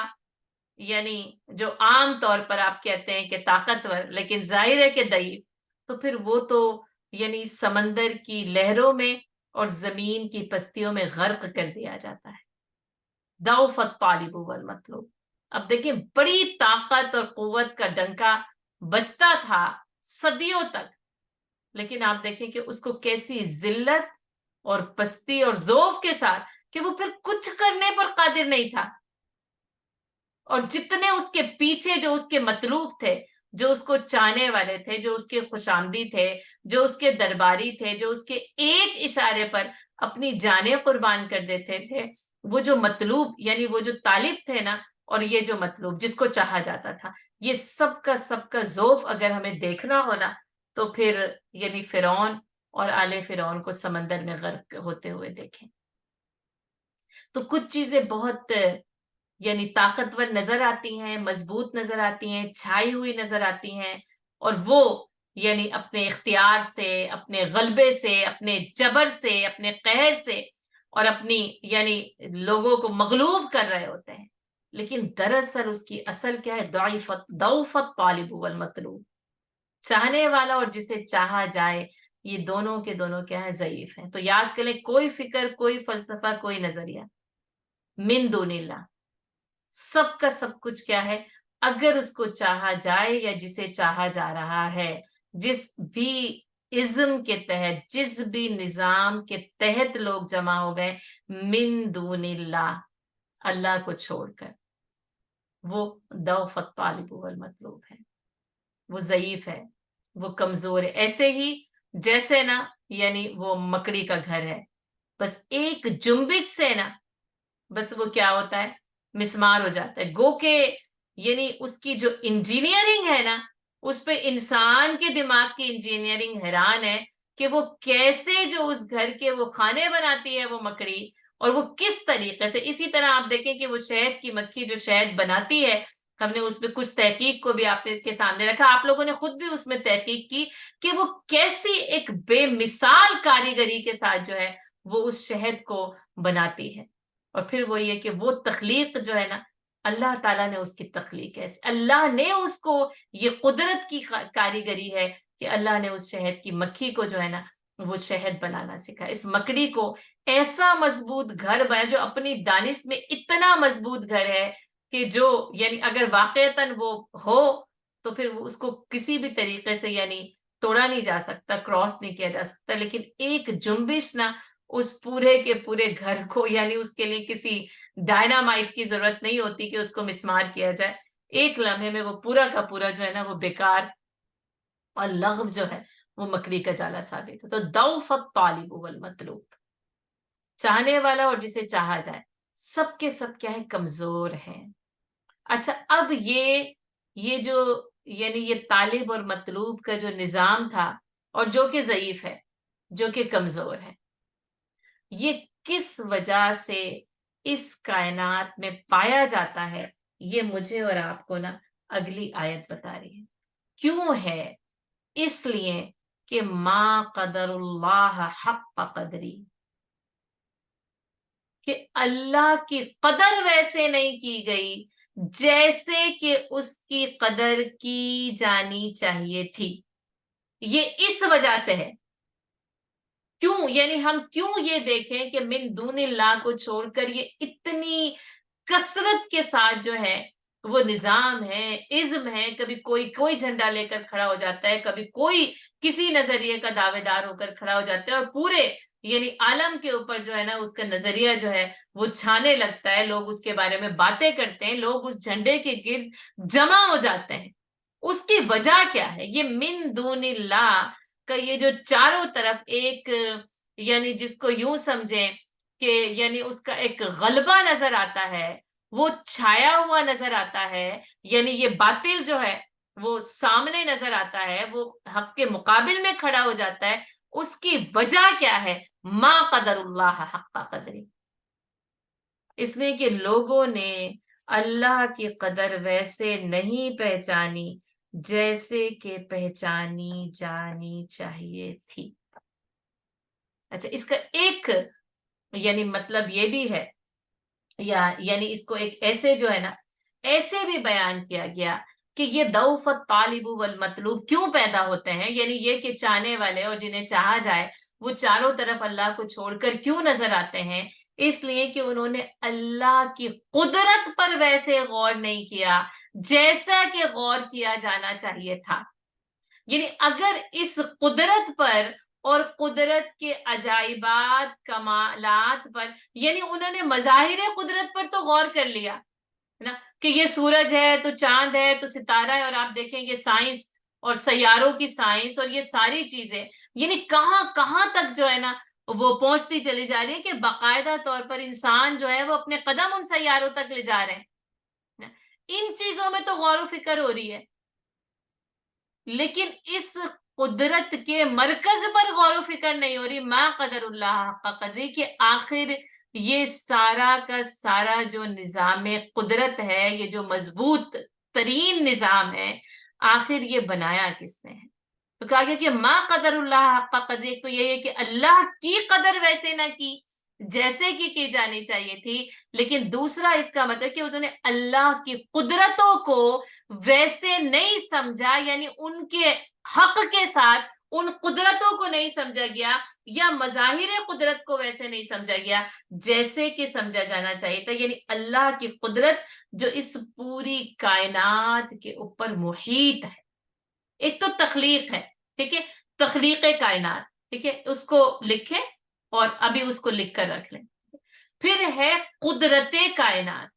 یعنی جو عام طور پر آپ کہتے ہیں کہ طاقتور لیکن ظاہر ہے کہ ضعیف, تو پھر وہ تو یعنی سمندر کی لہروں میں اور زمین کی پستیوں میں غرق کر دیا جاتا ہے. ضعف الطالب والمطلوب. اب دیکھیں بڑی طاقت اور قوت کا ڈنکا بجتا تھا صدیوں تک, لیکن آپ دیکھیں کہ اس کو کیسی ذلت اور پستی اور ضعف کے ساتھ کہ وہ پھر کچھ کرنے پر قادر نہیں تھا, اور جتنے اس کے پیچھے جو اس کے مطلوب تھے, جو اس کو چاہنے والے تھے, جو اس کے خوشامدی تھے, جو اس کے درباری تھے, جو اس کے ایک اشارے پر اپنی جانیں قربان کر دیتے تھے, وہ جو مطلوب یعنی وہ جو طالب تھے نا اور یہ جو مطلوب جس کو چاہا جاتا تھا, یہ سب کا ضعف اگر ہمیں دیکھنا ہونا تو پھر یعنی فرعون اور آل فرعون کو سمندر میں غرق ہوتے ہوئے دیکھیں. تو کچھ چیزیں بہت یعنی طاقتور نظر آتی ہیں, مضبوط نظر آتی ہیں, چھائی ہوئی نظر آتی ہیں, اور وہ یعنی اپنے اختیار سے, اپنے غلبے سے, اپنے جبر سے, اپنے قہر سے اور اپنی یعنی لوگوں کو مغلوب کر رہے ہوتے ہیں, لیکن دراصل اس کی اصل کیا ہے, ضعف الطالب والمطلوب, چاہنے والا اور جسے چاہا جائے یہ دونوں کے دونوں کیا ہے, ضعیف ہیں. تو یاد کریں کوئی فکر, کوئی فلسفہ, کوئی نظریہ من دون اللہ, سب کا سب کچھ کیا ہے, اگر اس کو چاہا جائے یا جسے چاہا جا رہا ہے, جس بھی ازم کے تحت, جس بھی نظام کے تحت لوگ جمع ہو گئے من دون اللہ, اللہ کو چھوڑ کر, وہ ضعف الطالب والمطلوب ہے, وہ ضعیف ہے, وہ کمزور ہے. ایسے ہی جیسے نا یعنی وہ مکڑی کا گھر ہے, بس ایک جنبش سے نا بس وہ کیا ہوتا ہے, مسمار ہو جاتا ہے. گو کہ یعنی اس کی جو انجینئرنگ ہے نا اس پہ انسان کے دماغ کی انجینئرنگ حیران ہے کہ وہ کیسے جو اس گھر کے وہ کھانے بناتی ہے وہ مکڑی, اور وہ کس طریقے سے. اسی طرح آپ دیکھیں کہ وہ شہد کی مکھی جو شہد بناتی ہے, ہم نے اس پہ کچھ تحقیق کو بھی آپ کے سامنے رکھا, آپ لوگوں نے خود بھی اس میں تحقیق کی کہ وہ کیسی ایک بے مثال کاریگری کے ساتھ جو ہے وہ اس شہد کو بناتی ہے. اور پھر وہ یہ کہ وہ تخلیق جو ہے نا اللہ تعالیٰ نے اس کی تخلیق ہے, اللہ نے اس کو, یہ قدرت کی کاریگری ہے کہ اللہ نے اس شہد کی مکھی کو جو ہے نا وہ شہد بنانا سکھا. اس مکڑی کو ایسا مضبوط گھر بنا جو اپنی دانش میں اتنا مضبوط گھر ہے کہ جو یعنی اگر واقعتاً وہ ہو تو پھر وہ اس کو کسی بھی طریقے سے یعنی توڑا نہیں جا سکتا, کراس نہیں کیا جا سکتا, لیکن ایک جنبش نہ اس پورے کے پورے گھر کو یعنی اس کے لیے کسی ڈائنامائٹ کی ضرورت نہیں ہوتی کہ اس کو مسمار کیا جائے, ایک لمحے میں وہ پورا کا پورا جو ہے نا وہ بیکار اور لغو جو ہے وہ مکڑی کا جالا ثابت ہے. تو ضعف الطالب والمطلوب, چاہنے والا اور جسے چاہا جائے, سب کے سب کیا ہے, کمزور ہیں. اچھا اب یہ جو یعنی یہ طالب اور مطلوب کا جو نظام تھا اور جو کہ ضعیف ہے, جو کہ کمزور ہے, یہ کس وجہ سے اس کائنات میں پایا جاتا ہے, یہ مجھے اور آپ کو نا اگلی آیت بتا رہی ہے. کیوں ہے؟ اس لیے کہ ما قدر اللہ حق قدری, کہ اللہ کی قدر ویسے نہیں کی گئی جیسے کہ اس کی قدر کی جانی چاہیے تھی. یہ اس وجہ سے ہے. کیوں؟ یعنی ہم کیوں یہ دیکھیں کہ من دون اللہ کو چھوڑ کر یہ اتنی کثرت کے ساتھ جو ہے وہ نظام ہے، ازم ہے، کبھی کوئی جھنڈا لے کر کھڑا ہو جاتا ہے، کبھی کوئی کسی نظریے کا دعوے دار ہو کر کھڑا ہو جاتا ہے، اور پورے یعنی عالم کے اوپر جو ہے نا اس کا نظریہ جو ہے وہ چھانے لگتا ہے، لوگ اس کے بارے میں باتیں کرتے ہیں، لوگ اس جھنڈے کے گرد جمع ہو جاتے ہیں. اس کی وجہ کیا ہے؟ یہ من دون اللہ کا یہ جو چاروں طرف ایک یعنی جس کو یوں سمجھیں کہ یعنی اس کا ایک غلبہ نظر آتا ہے، وہ چھایا ہوا نظر آتا ہے، یعنی یہ باطل جو ہے وہ سامنے نظر آتا ہے، وہ حق کے مقابل میں کھڑا ہو جاتا ہے. اس کی وجہ کیا ہے؟ ما قدر اللہ حق قدری. اس لیے کہ لوگوں نے اللہ کی قدر ویسے نہیں پہچانی جیسے کہ پہچانی جانی چاہیے تھی. اچھا، اس کا ایک یعنی مطلب یہ بھی ہے، یا یعنی اس کو ایک ایسے جو ہے نا ایسے بھی بیان کیا گیا کہ یہ دوف الطالب والمطلوب کیوں پیدا ہوتے ہیں، یعنی یہ کہ چاہنے والے اور جنہیں چاہا جائے وہ چاروں طرف اللہ کو چھوڑ کر کیوں نظر آتے ہیں؟ اس لیے کہ انہوں نے اللہ کی قدرت پر ویسے غور نہیں کیا جیسا کہ غور کیا جانا چاہیے تھا. یعنی اگر اس قدرت پر اور قدرت کے عجائبات کمالات پر، یعنی انہوں نے مظاہر قدرت پر تو غور کر لیا ہے نا کہ یہ سورج ہے تو چاند ہے تو ستارہ ہے، اور آپ دیکھیں یہ سائنس اور سیاروں کی سائنس اور یہ ساری چیزیں یعنی کہاں کہاں تک جو ہے نا وہ پہنچتی چلی جا رہی ہے کہ باقاعدہ طور پر انسان جو ہے وہ اپنے قدم ان سیاروں تک لے جا رہے ہیں. ان چیزوں میں تو غور و فکر ہو رہی ہے، لیکن اس قدرت کے مرکز پر غور و فکر نہیں ہو رہی. ما قدر اللہ حق قدری، کہ آخر یہ سارا کا سارا جو نظام قدرت ہے، یہ جو مضبوط ترین نظام ہے، آخر یہ بنایا کس نے ہے؟ تو کہا گیا کہ ما قدر اللہ حق قدری. ایک تو یہ ہے کہ اللہ کی قدر ویسے نہ کی جیسے کی جانی چاہیے تھی، لیکن دوسرا اس کا مطلب کہ انہوں نے اللہ کی قدرتوں کو ویسے نہیں سمجھا، یعنی ان کے حق کے ساتھ ان قدرتوں کو نہیں سمجھا گیا، یا مظاہر قدرت کو ویسے نہیں سمجھا گیا جیسے کہ سمجھا جانا چاہیے تھا. یعنی اللہ کی قدرت جو اس پوری کائنات کے اوپر محیط ہے. ایک تو تخلیق ہے، ٹھیک ہے، تخلیق کائنات، ٹھیک ہے، اس کو لکھیں اور ابھی اس کو لکھ کر رکھ لیں. پھر ہے قدرت کائنات.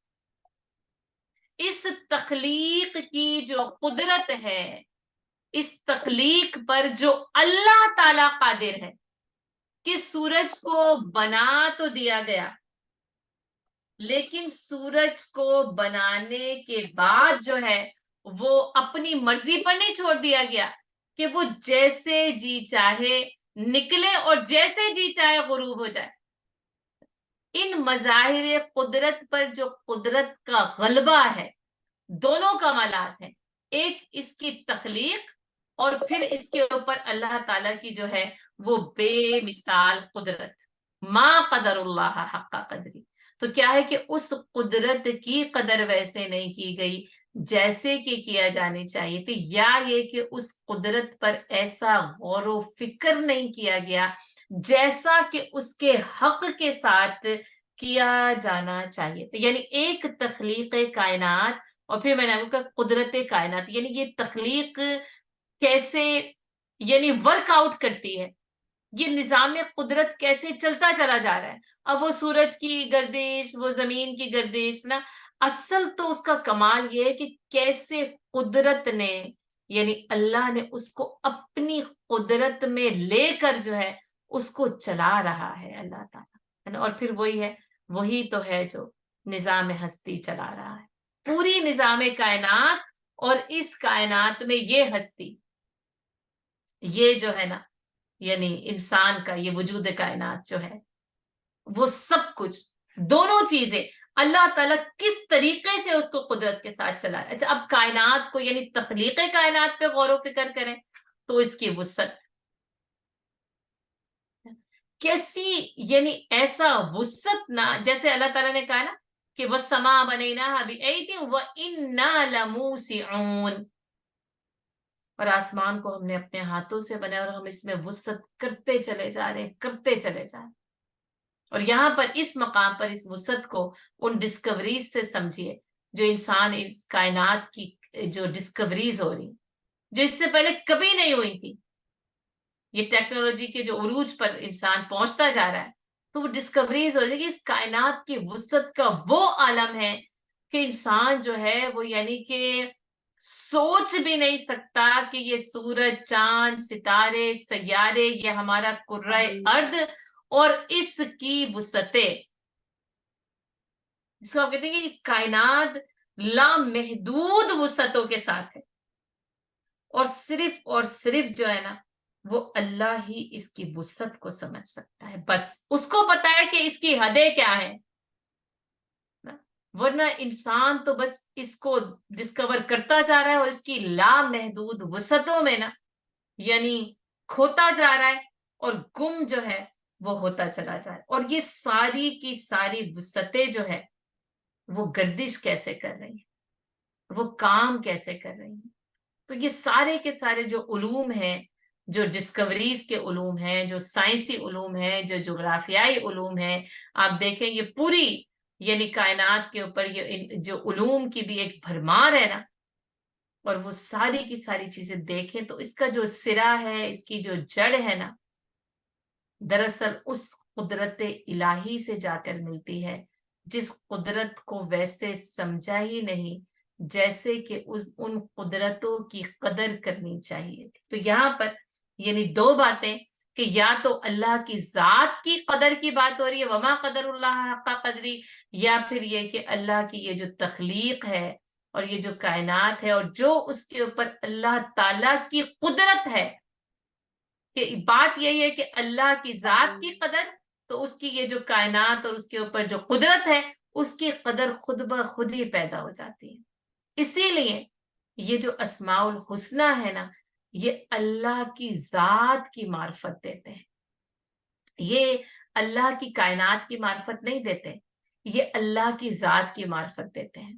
اس تخلیق کی جو قدرت ہے، اس تخلیق پر جو اللہ تعالی قادر ہے کہ سورج کو بنا تو دیا گیا، لیکن سورج کو بنانے کے بعد جو ہے وہ اپنی مرضی پر نہیں چھوڑ دیا گیا کہ وہ جیسے جی چاہے نکلے اور جیسے جی چاہے غروب ہو جائے. ان مظاہر قدرت پر جو قدرت کا غلبہ ہے، دونوں کمالات ہیں، ایک اس کی تخلیق اور پھر اس کے اوپر اللہ تعالیٰ کی جو ہے وہ بے مثال قدرت. ما قدر اللہ حق قدری. تو کیا ہے کہ اس قدرت کی قدر ویسے نہیں کی گئی جیسے کہ کیا جانی چاہیے تھی، یا یہ کہ اس قدرت پر ایسا غور و فکر نہیں کیا گیا جیسا کہ اس کے حق کے ساتھ کیا جانا چاہیے تھا. یعنی ایک تخلیق کائنات اور پھر میں نے آپ کو کہا قدرت کائنات، یعنی یہ تخلیق کیسے یعنی ورک آؤٹ کرتی ہے، یہ نظام قدرت کیسے چلتا چلا جا رہا ہے. اب وہ سورج کی گردش، وہ زمین کی گردش نا، اصل تو اس کا کمال یہ ہے کہ کیسے قدرت نے یعنی اللہ نے اس کو اپنی قدرت میں لے کر جو ہے اس کو چلا رہا ہے اللہ تعالیٰ. اور پھر وہی تو ہے جو نظام ہستی چلا رہا ہے، پوری نظام کائنات. اور اس کائنات میں یہ ہستی، یہ جو ہے نا یعنی انسان کا یہ وجود کائنات جو ہے وہ سب کچھ، دونوں چیزیں اللہ تعالیٰ کس طریقے سے اس کو قدرت کے ساتھ چلا ہے. اچھا، اب کائنات کو یعنی تخلیق کائنات پہ غور و فکر کریں تو اس کی وسعت کیسی، یعنی ایسا وسعت نہ، جیسے اللہ تعالیٰ نے کہا نا کہ وَالسَّمَاءَ بَنَيْنَاهَا بِأَيْدٍ وَإِنَّا لَمُوسِعُونَ، اور آسمان کو ہم نے اپنے ہاتھوں سے بنایا اور ہم اس میں وسعت کرتے چلے جا رہے ہیں، کرتے چلے جا رہے ہیں۔ اور یہاں پر اس مقام پر اس وسعت کو ان ڈسکوریز سے سمجھیے جو انسان اس کائنات کی جو ڈسکوریز ہو رہی، جو اس سے پہلے کبھی نہیں ہوئی تھی، یہ ٹیکنالوجی کے جو عروج پر انسان پہنچتا جا رہا ہے، تو وہ ڈسکوریز ہو جائے گی اس کائنات کی وسعت کا وہ عالم ہے کہ انسان جو ہے وہ یعنی کہ سوچ بھی نہیں سکتا کہ یہ سورج، چاند، ستارے، سیارے، یہ ہمارا کرۂ ارض اور اس کی وسعتیں، جس کو آپ کہتے ہیں کہ کائنات لامحدود وسعتوں کے ساتھ ہے، اور صرف جو ہے نا وہ اللہ ہی اس کی وسعت کو سمجھ سکتا ہے، بس اس کو پتا ہے کہ اس کی حدیں کیا ہیں، ورنہ انسان تو بس اس کو ڈسکور کرتا جا رہا ہے اور اس کی لامحدود وسعتوں میں نا یعنی کھوتا جا رہا ہے اور گم جو ہے وہ ہوتا چلا جا رہا ہے۔ اور یہ ساری کی ساری وسعتیں جو ہے وہ گردش کیسے کر رہی ہیں، وہ کام کیسے کر رہی ہیں، تو یہ سارے کے سارے جو علوم ہیں، جو ڈسکوریز کے علوم ہیں، جو سائنسی علوم ہیں، جو جغرافیائی علوم ہیں، آپ دیکھیں یہ پوری یعنی کائنات کے اوپر یہ جو علوم کی بھی ایک بھرمار ہے نا، اور وہ ساری کی ساری چیزیں دیکھیں تو اس کا جو سرا ہے، اس کی جو جڑ ہے نا، دراصل اس قدرت الہی سے جا کر ملتی ہے، جس قدرت کو ویسے سمجھا ہی نہیں جیسے کہ ان قدرتوں کی قدر کرنی چاہیے تھی۔ تو یہاں پر یعنی دو باتیں کہ یا تو اللہ کی ذات کی قدر کی بات ہو رہی ہے وما قدر اللہ حق قدری، یا پھر یہ کہ اللہ کی یہ جو تخلیق ہے اور یہ جو کائنات ہے اور جو اس کے اوپر اللہ تعالی کی قدرت ہے، کہ بات یہی ہے کہ اللہ کی ذات کی قدر، تو اس کی یہ جو کائنات اور اس کے اوپر جو قدرت ہے اس کی قدر خود بخود ہی پیدا ہو جاتی ہے۔ اسی لیے یہ جو اسماء الحسنہ ہے نا، یہ اللہ کی ذات کی معرفت دیتے ہیں، یہ اللہ کی کائنات کی معرفت نہیں دیتے، یہ اللہ کی ذات کی معرفت دیتے ہیں۔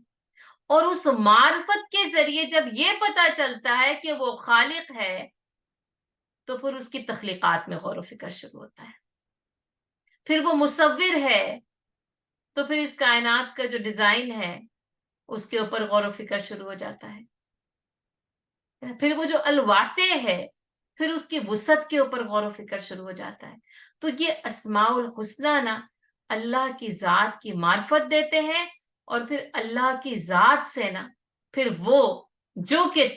اور اس معرفت کے ذریعے جب یہ پتا چلتا ہے کہ وہ خالق ہے تو پھر اس کی تخلیقات میں غور و فکر شروع ہوتا ہے، پھر وہ مصور ہے تو پھر اس کائنات کا جو ڈیزائن ہے اس کے اوپر غور و فکر شروع ہو جاتا ہے، پھر وہ جو الواسع ہے پھر اس کی وسعت کے اوپر غور و فکر شروع ہو جاتا ہے۔ تو یہ اسماء الحسنہ نا اللہ کی ذات کی معرفت دیتے ہیں، اور پھر اللہ کی ذات سے نا پھر وہ جو کہ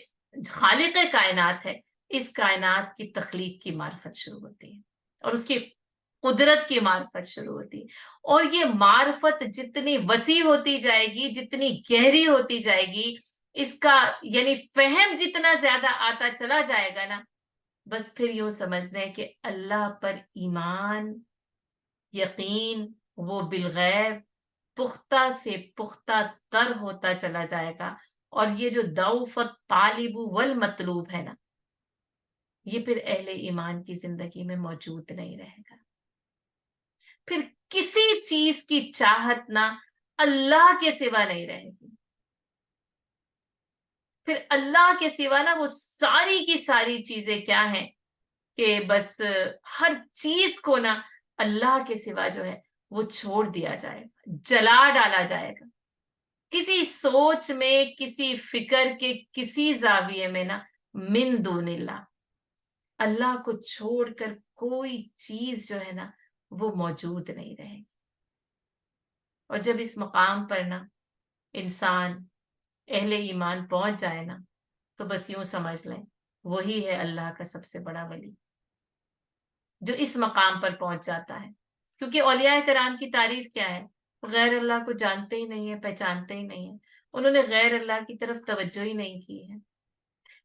خالق کائنات ہے اس کائنات کی تخلیق کی معرفت شروع ہوتی ہے اور اس کی قدرت کی معرفت شروع ہوتی ہے۔ اور یہ معرفت جتنی وسیع ہوتی جائے گی، جتنی گہری ہوتی جائے گی، اس کا یعنی فہم جتنا زیادہ آتا چلا جائے گا نا، بس پھر یوں سمجھ لیں کہ اللہ پر ایمان، یقین، وہ بالغیب پختہ سے پختہ تر ہوتا چلا جائے گا، اور یہ جو ضعف الطالب والمطلوب ہے نا، یہ پھر اہل ایمان کی زندگی میں موجود نہیں رہے گا۔ پھر کسی چیز کی چاہت نہ اللہ کے سوا نہیں رہے گی، پھر اللہ کے سوا نا وہ ساری کی ساری چیزیں کیا ہیں کہ بس ہر چیز کو نا اللہ کے سوا جو ہے وہ چھوڑ دیا جائے گا، جلا ڈالا جائے گا، کسی سوچ میں، کسی فکر کے کسی زاویے میں نا من دون اللہ، اللہ کو چھوڑ کر کوئی چیز جو ہے نا وہ موجود نہیں رہے گی۔ اور جب اس مقام پر نا انسان اہل ایمان پہنچ جائے نا تو بس یوں سمجھ لیں وہی ہے اللہ کا سب سے بڑا ولی، جو اس مقام پر پہنچ جاتا ہے۔ کیونکہ اولیاء کرام کی تعریف کیا ہے؟ غیر اللہ کو جانتے ہی نہیں ہے، پہچانتے ہی نہیں ہیں، انہوں نے غیر اللہ کی طرف توجہ ہی نہیں کی ہے۔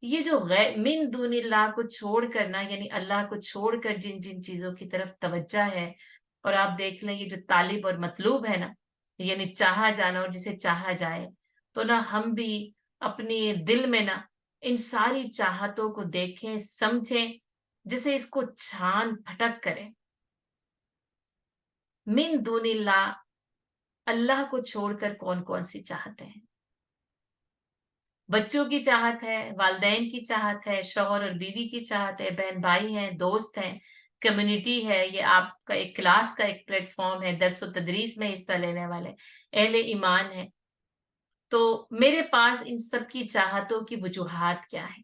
یہ جو من دون اللہ کو چھوڑ کر نا یعنی اللہ کو چھوڑ کر جن جن چیزوں کی طرف توجہ ہے، اور آپ دیکھ لیں یہ جو طالب اور مطلوب ہے نا یعنی چاہا جانا اور جسے چاہا جائے، تو نا ہم بھی اپنے دل میں نا ان ساری چاہتوں کو دیکھیں، سمجھیں، جسے اس کو چھان پھٹک کریں۔ من دون اللہ، اللہ کو چھوڑ کر کون کون سی چاہتے ہیں؟ بچوں کی چاہت ہے، والدین کی چاہت ہے، شوہر اور بیوی کی چاہت ہے، بہن بھائی ہیں، دوست ہیں، کمیونٹی ہے، یہ آپ کا ایک کلاس کا ایک پلیٹ فارم ہے، درس و تدریس میں حصہ لینے والے اہل ایمان ہیں. تو میرے پاس ان سب کی چاہتوں کی وجوہات کیا ہیں؟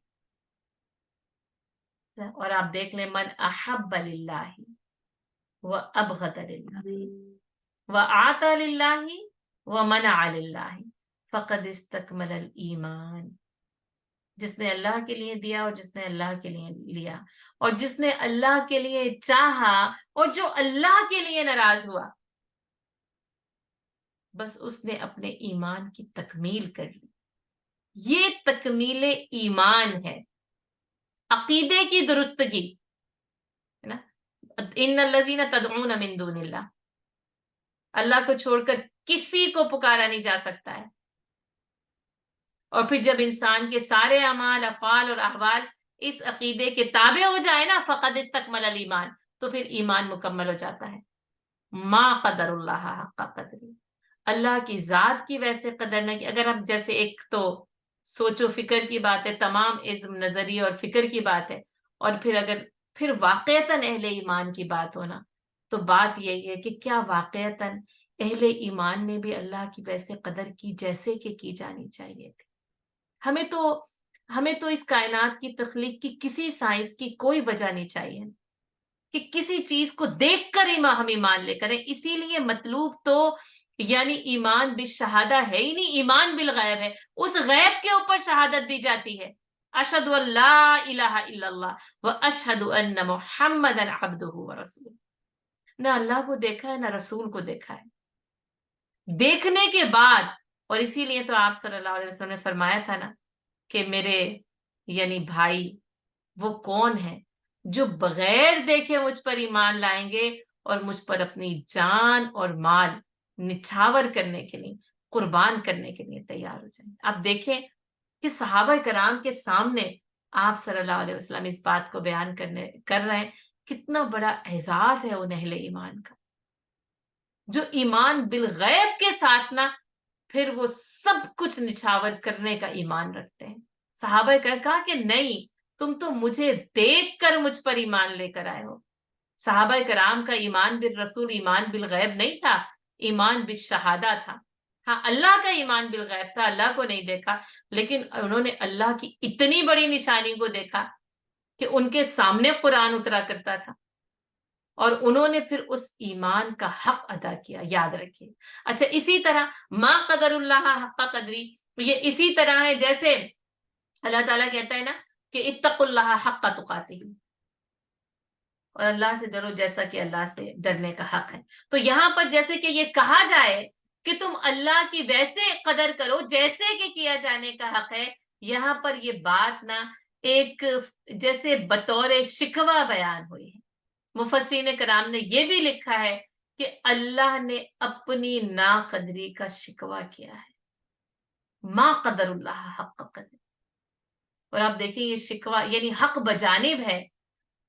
اور آپ دیکھ لیں، من احب للہ و ابغض للہ و آتا للہ و منع للہ فقد استکمل الایمان. جس نے اللہ کے لیے دیا اور جس نے اللہ کے لیے لیا، اور جس نے اللہ کے لیے چاہا اور جو اللہ کے لیے ناراض ہوا، بس اس نے اپنے ایمان کی تکمیل کر لی. یہ تکمیل ایمان ہے، عقیدے کی درستگی ہے نا. ان الذین تدعون من دون اللہ، اللہ کو چھوڑ کر کسی کو پکارا نہیں جا سکتا ہے. اور پھر جب انسان کے سارے اعمال، افعال اور احوال اس عقیدے کے تابع ہو جائے نا، فقد استکمل الایمان، تو پھر ایمان مکمل ہو جاتا ہے. ما قدر اللہ حق قدری، اللہ کی ذات کی ویسے قدر نہ کی. اگر اب جیسے ایک تو سوچ و فکر کی بات ہے، تمام عزم نظریہ اور فکر کی بات ہے، اور پھر اگر پھر واقعتاً اہل ایمان کی بات ہونا، تو بات یہی ہے کہ کیا واقعتاً اہل ایمان نے بھی اللہ کی ویسے قدر کی جیسے کہ کی جانی چاہیے تھی. ہمیں تو اس کائنات کی تخلیق کی کسی سائنس کی کوئی وجہ نہیں چاہیے کہ کسی چیز کو دیکھ کر ہم ایمان لے کریں. اسی لیے مطلوب تو یعنی ایمان بالشہادہ ہے ہی نہیں، ایمان بالغیب ہے. اس غیب کے اوپر شہادت دی جاتی ہے، اشہد ان لا الہ الا اللہ و اشہد ان محمدا عبدہ و رسولہ. نہ اللہ کو دیکھا ہے، نہ رسول کو دیکھا ہے. دیکھنے کے بعد، اور اسی لیے تو آپ صلی اللہ علیہ وسلم نے فرمایا تھا نا کہ میرے یعنی بھائی وہ کون ہے جو بغیر دیکھے مجھ پر ایمان لائیں گے اور مجھ پر اپنی جان اور مال نچھاور کرنے کے لیے، قربان کرنے کے لیے تیار ہو جائیں. آپ دیکھیں کہ صحابہ کرام کے سامنے آپ صلی اللہ علیہ وسلم اس بات کو بیان کر رہے ہیں. کتنا بڑا اعزاز ہے ان اہل ایمان کا، جو ایمان بالغیب کے ساتھ نا پھر وہ سب کچھ نچھاور کرنے کا ایمان رکھتے ہیں. صحابہ کہا کہ نہیں، تم تو مجھے دیکھ کر مجھ پر ایمان لے کر آئے ہو. صحابہ کرام کا ایمان بالرسول ایمان بالغیب نہیں تھا، ایمان بالشہادہ تھا. ہاں، اللہ کا ایمان بالغیب تھا، اللہ کو نہیں دیکھا، لیکن انہوں نے اللہ کی اتنی بڑی نشانی کو دیکھا کہ ان کے سامنے قرآن اترا کرتا تھا، اور انہوں نے پھر اس ایمان کا حق ادا کیا. یاد رکھیے. اچھا، اسی طرح ما قدر اللہ حق قدری، یہ اسی طرح ہے جیسے اللہ تعالیٰ کہتا ہے نا کہ اتقوا اللہ حق تقاتہ، اور اللہ سے ڈرو جیسا کہ اللہ سے ڈرنے کا حق ہے. تو یہاں پر جیسے کہ یہ کہا جائے کہ تم اللہ کی ویسے قدر کرو جیسے کہ کیا جانے کا حق ہے، یہاں پر یہ بات نا ایک جیسے بطور شکوہ بیان ہوئی ہے. مفسرین کرام نے یہ بھی لکھا ہے کہ اللہ نے اپنی ناقدری کا شکوہ کیا ہے. ما قدر اللہ حق قدر. اور آپ دیکھیں یہ شکوہ یعنی حق بجانب ہے،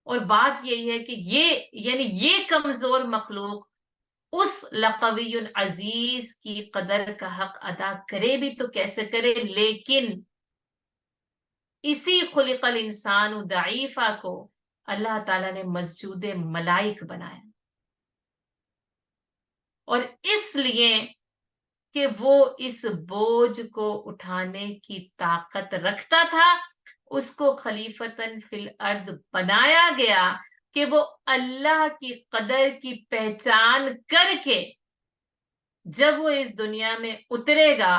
اور بات یہی ہے کہ یہ کمزور مخلوق اس لقوی عزیز کی قدر کا حق ادا کرے بھی تو کیسے کرے. لیکن اسی خلق الانسان ضعیفہ کو اللہ تعالیٰ نے مسجود ملائک بنایا، اور اس لیے کہ وہ اس بوجھ کو اٹھانے کی طاقت رکھتا تھا، اس کو خلیفتاً فی الارض بنایا گیا کہ وہ اللہ کی قدر کی پہچان کر کے جب وہ اس دنیا میں اترے گا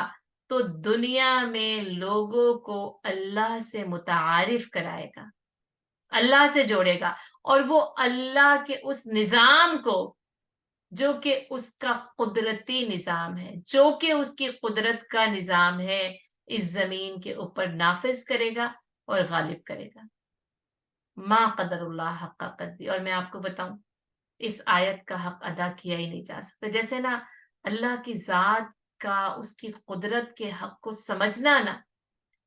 تو دنیا میں لوگوں کو اللہ سے متعارف کرائے گا، اللہ سے جوڑے گا، اور وہ اللہ کے اس نظام کو جو کہ اس کا قدرتی نظام ہے، جو کہ اس کی قدرت کا نظام ہے، اس زمین کے اوپر نافذ کرے گا اور غالب کرے گا. ما قدر اللہ حق قدری. اور میں آپ کو بتاؤں، اس آیت کا حق ادا کیا ہی نہیں جا سکتا. جیسے نا اللہ کی ذات کا، اس کی قدرت کے حق کو سمجھنا نا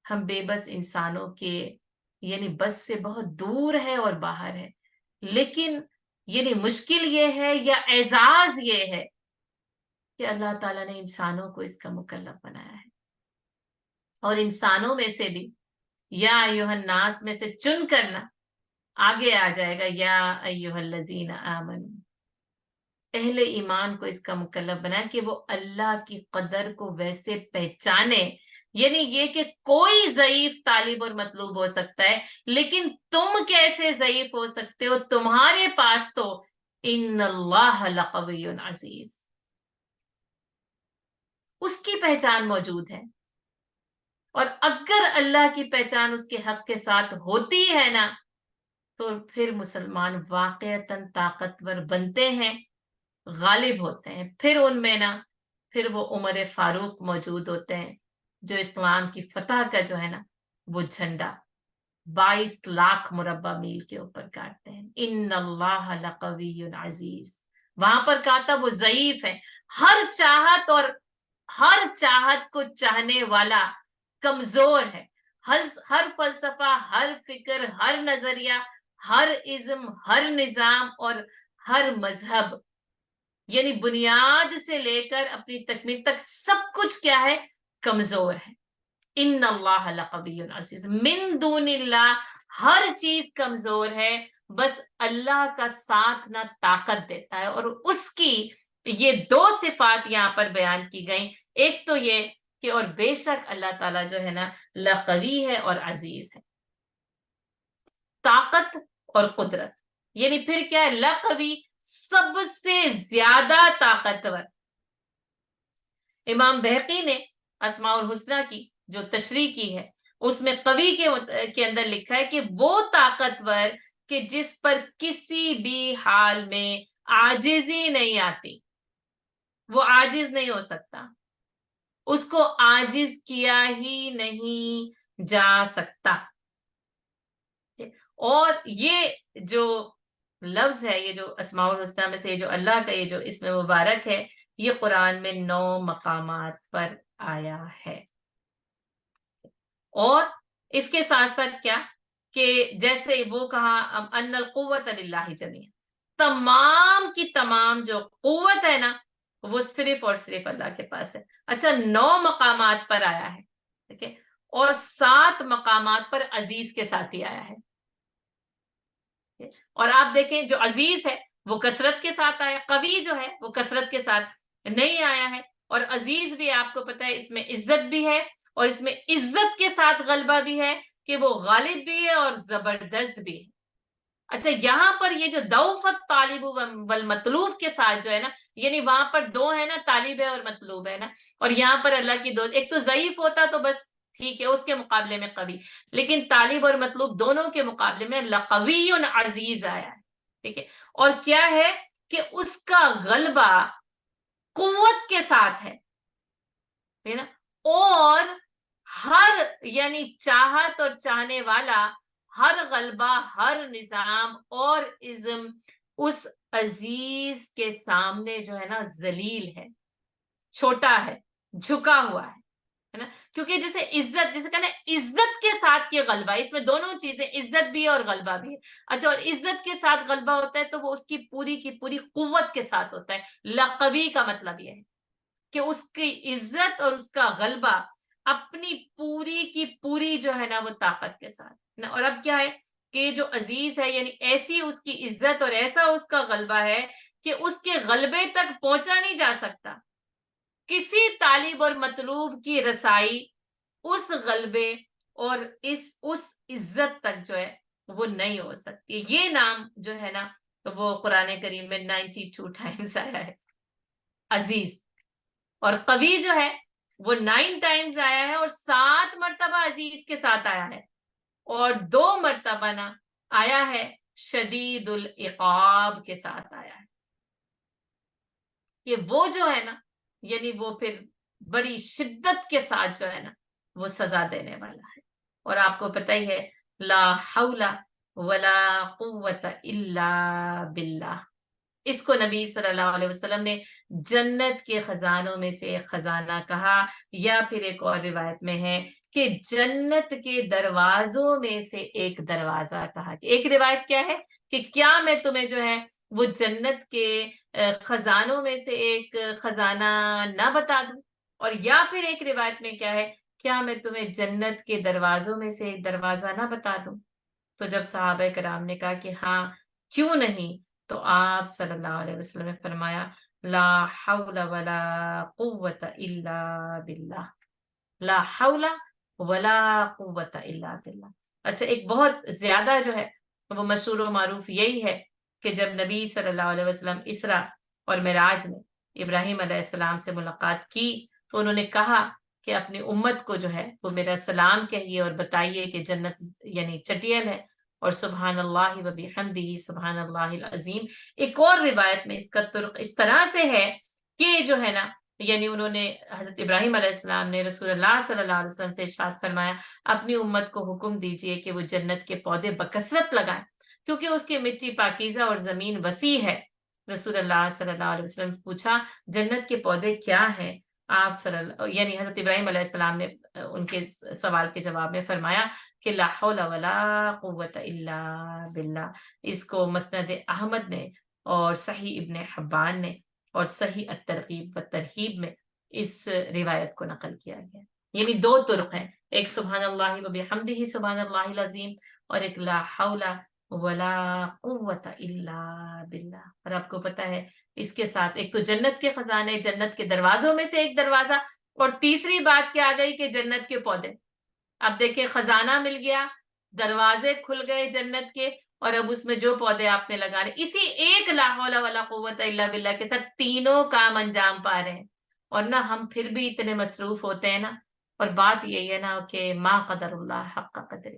ہم بے بس انسانوں کے یعنی بس سے بہت دور ہے اور باہر ہے. لیکن یعنی مشکل یہ ہے یا اعزاز یہ ہے کہ اللہ تعالیٰ نے انسانوں کو اس کا مکلف بنایا ہے، اور انسانوں میں سے بھی یا ایھا الناس میں سے چن کرنا آگے آ جائے گا، یا ایھا الذین آمنوا، اہل ایمان کو اس کا مکلف بنایا کہ وہ اللہ کی قدر کو ویسے پہچانے. یعنی یہ کہ کوئی ضعیف طالب اور مطلوب ہو سکتا ہے، لیکن تم کیسے ضعیف ہو سکتے ہو؟ تمہارے پاس تو ان اللہ لقوی عزیز، اس کی پہچان موجود ہے. اور اگر اللہ کی پہچان اس کے حق کے ساتھ ہوتی ہے نا، تو پھر مسلمان واقعتاً طاقتور بنتے ہیں، غالب ہوتے ہیں. پھر ان میں نا، پھر وہ عمر فاروق موجود ہوتے ہیں جو اسلام کی فتح کا جو ہے نا وہ جھنڈا 22 لاکھ مربع میل کے اوپر کاٹتے ہیں. ان اللہ لقوی عزیز، وہاں پر کہا تھا وہ ضعیف ہے. ہر چاہت اور ہر چاہت کو چاہنے والا کمزور ہے. ہر فلسفہ، ہر فکر، ہر نظریہ، ہر ازم، ہر نظام اور ہر مذہب، یعنی بنیاد سے لے کر اپنی تکمیل تک سب کچھ کیا ہے؟ کمزور ہے. ان اللہ لقوی عزیز، من دون اللہ ہر چیز کمزور ہے، بس اللہ کا ساتھ نہ طاقت دیتا ہے. اور اس کی یہ دو صفات یہاں پر بیان کی گئیں. ایک تو یہ کہ اور بے شک اللہ تعالیٰ جو ہے نا لقوی ہے اور عزیز ہے. طاقت اور قدرت، یعنی پھر کیا ہے؟ لقوی، سب سے زیادہ طاقتور. امام بہقی نے اسماء الحسنہ کی جو تشریح کی ہے، اس میں قوی کے اندر لکھا ہے کہ وہ طاقتور کہ جس پر کسی بھی حال میں عاجزی نہیں آتی، وہ عاجز نہیں ہو سکتا، اس کو عاجز کیا ہی نہیں جا سکتا. اور یہ جو لفظ ہے، یہ جو اسماء الحسنہ میں سے یہ جو اللہ کا یہ جو اسم مبارک ہے، یہ قرآن میں 9 مقامات پر آیا ہے. اور اس کے ساتھ ساتھ کیا کہ جیسے وہ کہا ان القوت للہ جمیعا، تمام کی تمام جو قوت ہے نا وہ صرف اور صرف اللہ کے پاس ہے. اچھا، 9 مقامات پر آیا ہے، ٹھیک ہے، اور 7 مقامات پر عزیز کے ساتھ ہی آیا ہے. اور آپ دیکھیں جو عزیز ہے وہ کثرت کے ساتھ آیا، قوی جو ہے وہ کثرت کے ساتھ نہیں آیا ہے. اور عزیز بھی آپ کو پتہ ہے اس میں عزت بھی ہے، اور اس میں عزت کے ساتھ غلبہ بھی ہے کہ وہ غالب بھی ہے اور زبردست بھی ہے. اچھا، یہاں پر یہ جو دوفت طالب والمطلوب کے ساتھ جو ہے نا، یعنی وہاں پر 2 ہے نا، طالب ہے اور مطلوب ہے نا، اور یہاں پر اللہ کی 2، ایک تو ضعیف ہوتا تو بس ٹھیک ہے، اس کے مقابلے میں قوی، لیکن طالب اور مطلوب دونوں کے مقابلے میں لقوی عزیز آیا ہے. ٹھیک ہے، اور کیا ہے کہ اس کا غلبہ قوت کے ساتھ ہے نا، اور ہر یعنی چاہت اور چاہنے والا، ہر غلبہ، ہر نظام اور ازم اس عزیز کے سامنے جو ہے نا ذلیل ہے، چھوٹا ہے، جھکا ہوا ہے نا. کیونکہ جیسے عزت، جیسے کہنا عزت کے ساتھ یہ غلبہ، اس میں دونوں چیزیں، عزت بھی ہے اور غلبہ بھی ہے. اچھا، اور عزت کے ساتھ غلبہ ہوتا ہے تو وہ اس کی پوری قوت کے ساتھ ہوتا ہے. لقوی کا مطلب یہ ہے کہ اس کی عزت اور اس کا غلبہ اپنی پوری کی پوری جو ہے نا وہ طاقت کے ساتھ. اور اب کیا ہے کہ جو عزیز ہے، یعنی ایسی اس کی عزت اور ایسا اس کا غلبہ ہے کہ اس کے غلبے تک پہنچا نہیں جا سکتا. کسی طالب اور مطلوب کی رسائی اس غلبے اور اس عزت تک جو ہے وہ نہیں ہو سکتی. یہ نام جو ہے نا وہ قرآن کریم میں 92 ٹائمز آیا ہے، عزیز. اور قوی جو ہے وہ 9 ٹائمز آیا ہے، اور 7 مرتبہ عزیز کے ساتھ آیا ہے، اور 2 مرتبہ نا آیا ہے شدید العقاب کے ساتھ آیا ہے. کہ وہ جو ہے نا، یعنی وہ پھر بڑی شدت کے ساتھ جو ہے نا وہ سزا دینے والا ہے. اور آپ کو پتہ ہی ہے، لا حول ولا قوت الا باللہ، اس کو نبی صلی اللہ علیہ وسلم نے جنت کے خزانوں میں سے ایک خزانہ کہا. یا پھر ایک اور روایت میں ہے کہ جنت کے دروازوں میں سے ایک دروازہ کہا. ایک روایت کیا ہے کہ کیا میں تمہیں جو ہے وہ جنت کے خزانوں میں سے ایک خزانہ نہ بتا دوں؟ اور یا پھر ایک روایت میں کیا ہے، کیا میں تمہیں جنت کے دروازوں میں سے ایک دروازہ نہ بتا دوں؟ تو جب صحابہ کرام نے کہا کہ ہاں کیوں نہیں، تو آپ صلی اللہ علیہ وسلم نے فرمایا لا حول ولا قوت الا باللہ، لا حول ولا قوت الا باللہ۔ اچھا، ایک بہت زیادہ جو ہے وہ مشہور و معروف یہی ہے کہ جب نبی صلی اللہ علیہ وسلم اسرا اور معراج میں ابراہیم علیہ السلام سے ملاقات کی تو انہوں نے کہا کہ اپنی امت کو جو ہے وہ میرا سلام کہیے اور بتائیے کہ جنت یعنی چٹیل ہے، اور سبحان اللہ و بحمدہ سبحان اللہ العظیم۔ ایک اور روایت میں اس کا طرق اس طرح سے ہے کہ جو ہے نا، یعنی انہوں نے حضرت ابراہیم علیہ السلام نے رسول اللہ صلی اللہ علیہ وسلم سے ارشاد فرمایا اپنی امت کو حکم دیجئے کہ وہ جنت کے پودے بکثرت لگائیں کیونکہ اس کی مٹی پاکیزہ اور زمین وسیع ہے۔ رسول اللہ صلی اللہ علیہ وسلم نے پوچھا جنت کے پودے کیا ہیں؟ آپ صلی اللہ یعنی حضرت ابراہیم علیہ السلام نے ان کے سوال کے جواب میں فرمایا کہ لا حول ولا قوت الا باللہ۔ اس کو مسند احمد نے اور صحیح ابن حبان نے اور صحیح الترغیب و ترہیب میں اس روایت کو نقل کیا گیا۔ یعنی دو طرق ہیں، ایک سبحان اللہ و بحمدہ سبحان اللہ العظیم اور ایک لا حول ولا قوت الا باللہ۔ اور آپ کو پتا ہے اس کے ساتھ ایک تو جنت کے خزانے، جنت کے دروازوں میں سے ایک دروازہ، اور تیسری بات کیا آ گئی کہ جنت کے پودے۔ اب دیکھیں خزانہ مل گیا، دروازے کھل گئے جنت کے، اور اب اس میں جو پودے آپ نے لگانے، اسی ایک لا حول ولا قوت الا باللہ کے ساتھ تینوں کام انجام پا رہے ہیں۔ اور نہ ہم پھر بھی اتنے مصروف ہوتے ہیں نا، اور بات یہی ہے نا کہ ما قدر اللہ حق قدر،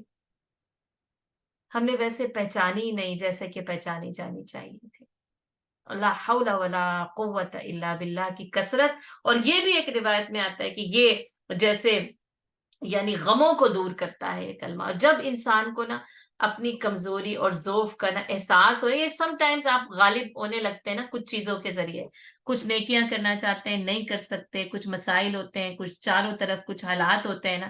ہم نے ویسے پہچانی نہیں جیسے کہ پہچانی جانی چاہیے تھی۔ لا حول ولا قوت الا باللہ کی کثرت، اور یہ بھی ایک روایت میں آتا ہے کہ یہ جیسے یعنی غموں کو دور کرتا ہے یہ کلمہ۔ اور جب انسان کو نا اپنی کمزوری اور ضعف کا نا احساس ہو، یہ سم ٹائمز آپ غالب ہونے لگتے ہیں نا کچھ چیزوں کے ذریعے، کچھ نیکیاں کرنا چاہتے ہیں نہیں کر سکتے، کچھ مسائل ہوتے ہیں، کچھ چاروں طرف کچھ حالات ہوتے ہیں نا،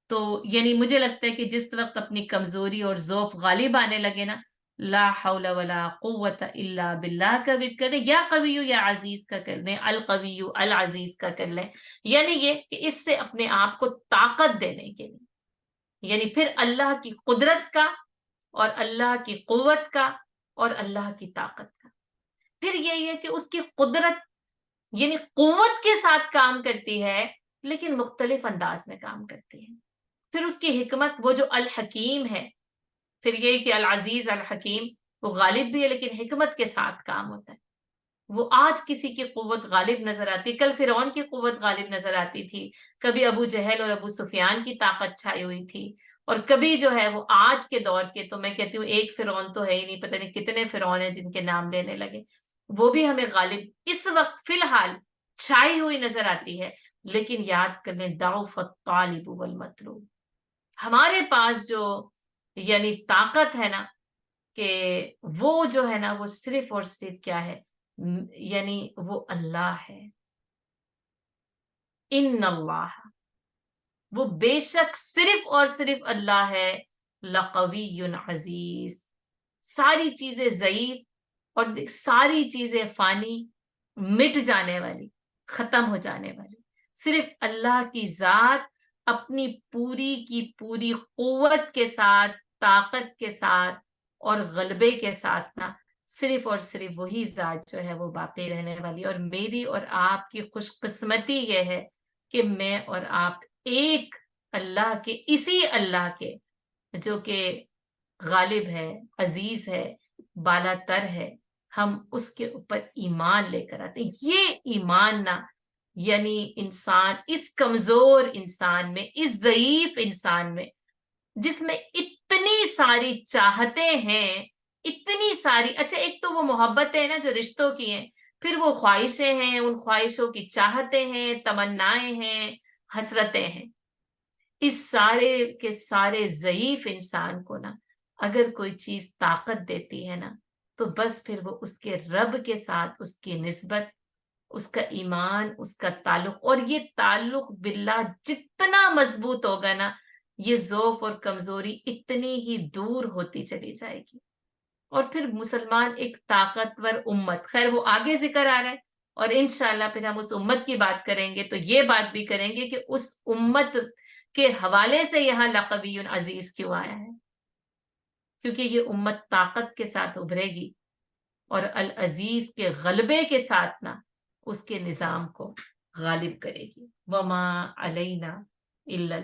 تو یعنی مجھے لگتا ہے کہ جس وقت اپنی کمزوری اور ضعف غالب آنے لگے نا، لا حول ولا قوت الا باللہ کا ذکر کریں، یا قوی یا عزیز کا کر دیں، القوی العزیز کا کر لیں، یعنی یہ کہ اس سے اپنے آپ کو طاقت دینے کے لیے، یعنی پھر اللہ کی قدرت کا اور اللہ کی قوت کا اور اللہ کی طاقت کا، پھر یہی ہے کہ اس کی قدرت یعنی قوت کے ساتھ کام کرتی ہے لیکن مختلف انداز میں کام کرتی ہے۔ پھر اس کی حکمت، وہ جو الحکیم ہے، پھر یہ کہ العزیز الحکیم، وہ غالب بھی ہے لیکن حکمت کے ساتھ کام ہوتا ہے۔ وہ آج کسی کی قوت غالب نظر آتی، کل فرعون کی قوت غالب نظر آتی تھی، کبھی ابو جہل اور ابو سفیان کی طاقت چھائی ہوئی تھی، اور کبھی جو ہے وہ آج کے دور کے، تو میں کہتی ہوں ایک فرعون تو ہے ہی نہیں، پتہ نہیں کتنے فرعون ہیں جن کے نام لینے لگے، وہ بھی ہمیں غالب اس وقت فی الحال چھائی ہوئی نظر آتی ہے۔ لیکن یاد کر لیں ضعف الطالب والمطلوب، ہمارے پاس جو یعنی طاقت ہے نا، کہ وہ جو ہے نا وہ صرف اور صرف کیا ہے، یعنی وہ اللہ ہے۔ ان اللہ، وہ بے شک صرف اور صرف اللہ ہے، لقوی عزیز، ساری چیزیں ضعیف اور ساری چیزیں فانی، مٹ جانے والی، ختم ہو جانے والی، صرف اللہ کی ذات اپنی پوری کی پوری قوت کے ساتھ، طاقت کے ساتھ اور غلبے کے ساتھ نا، صرف اور صرف وہی ذات جو ہے وہ باقی رہنے والی۔ اور میری اور آپ کی خوش قسمتی یہ ہے کہ میں اور آپ ایک اللہ کے، اسی اللہ کے جو کہ غالب ہے، عزیز ہے، بالا تر ہے، ہم اس کے اوپر ایمان لے کر آتے ہیں۔ یہ ایمان نا یعنی انسان، اس کمزور انسان میں، اس ضعیف انسان میں، جس میں اتنی ساری چاہتیں ہیں، اتنی ساری، اچھا ایک تو وہ محبتیں نا جو رشتوں کی ہیں، پھر وہ خواہشیں ہیں، ان خواہشوں کی چاہتیں ہیں، تمنائیں ہیں، حسرتیں ہیں، اس سارے کے سارے ضعیف انسان کو نا اگر کوئی چیز طاقت دیتی ہے نا، تو بس پھر وہ اس کے رب کے ساتھ اس کی نسبت، اس کا ایمان، اس کا تعلق، اور یہ تعلق باللہ جتنا مضبوط ہوگا نا، یہ ضعف اور کمزوری اتنی ہی دور ہوتی چلی جائے گی۔ اور پھر مسلمان ایک طاقتور امت. خیر وہ آگے ذکر آ رہا ہے اور انشاءاللہ پھر ہم اس امت کی بات کریں گے, تو یہ بات بھی کریں گے کہ اس امت کے حوالے سے یہاں لقبی عزیز کیوں آیا ہے, کیونکہ یہ امت طاقت کے ساتھ ابھرے گی اور العزیز کے غلبے کے ساتھ نہ اس کے نظام کو غالب کرے گی. وما علینا الا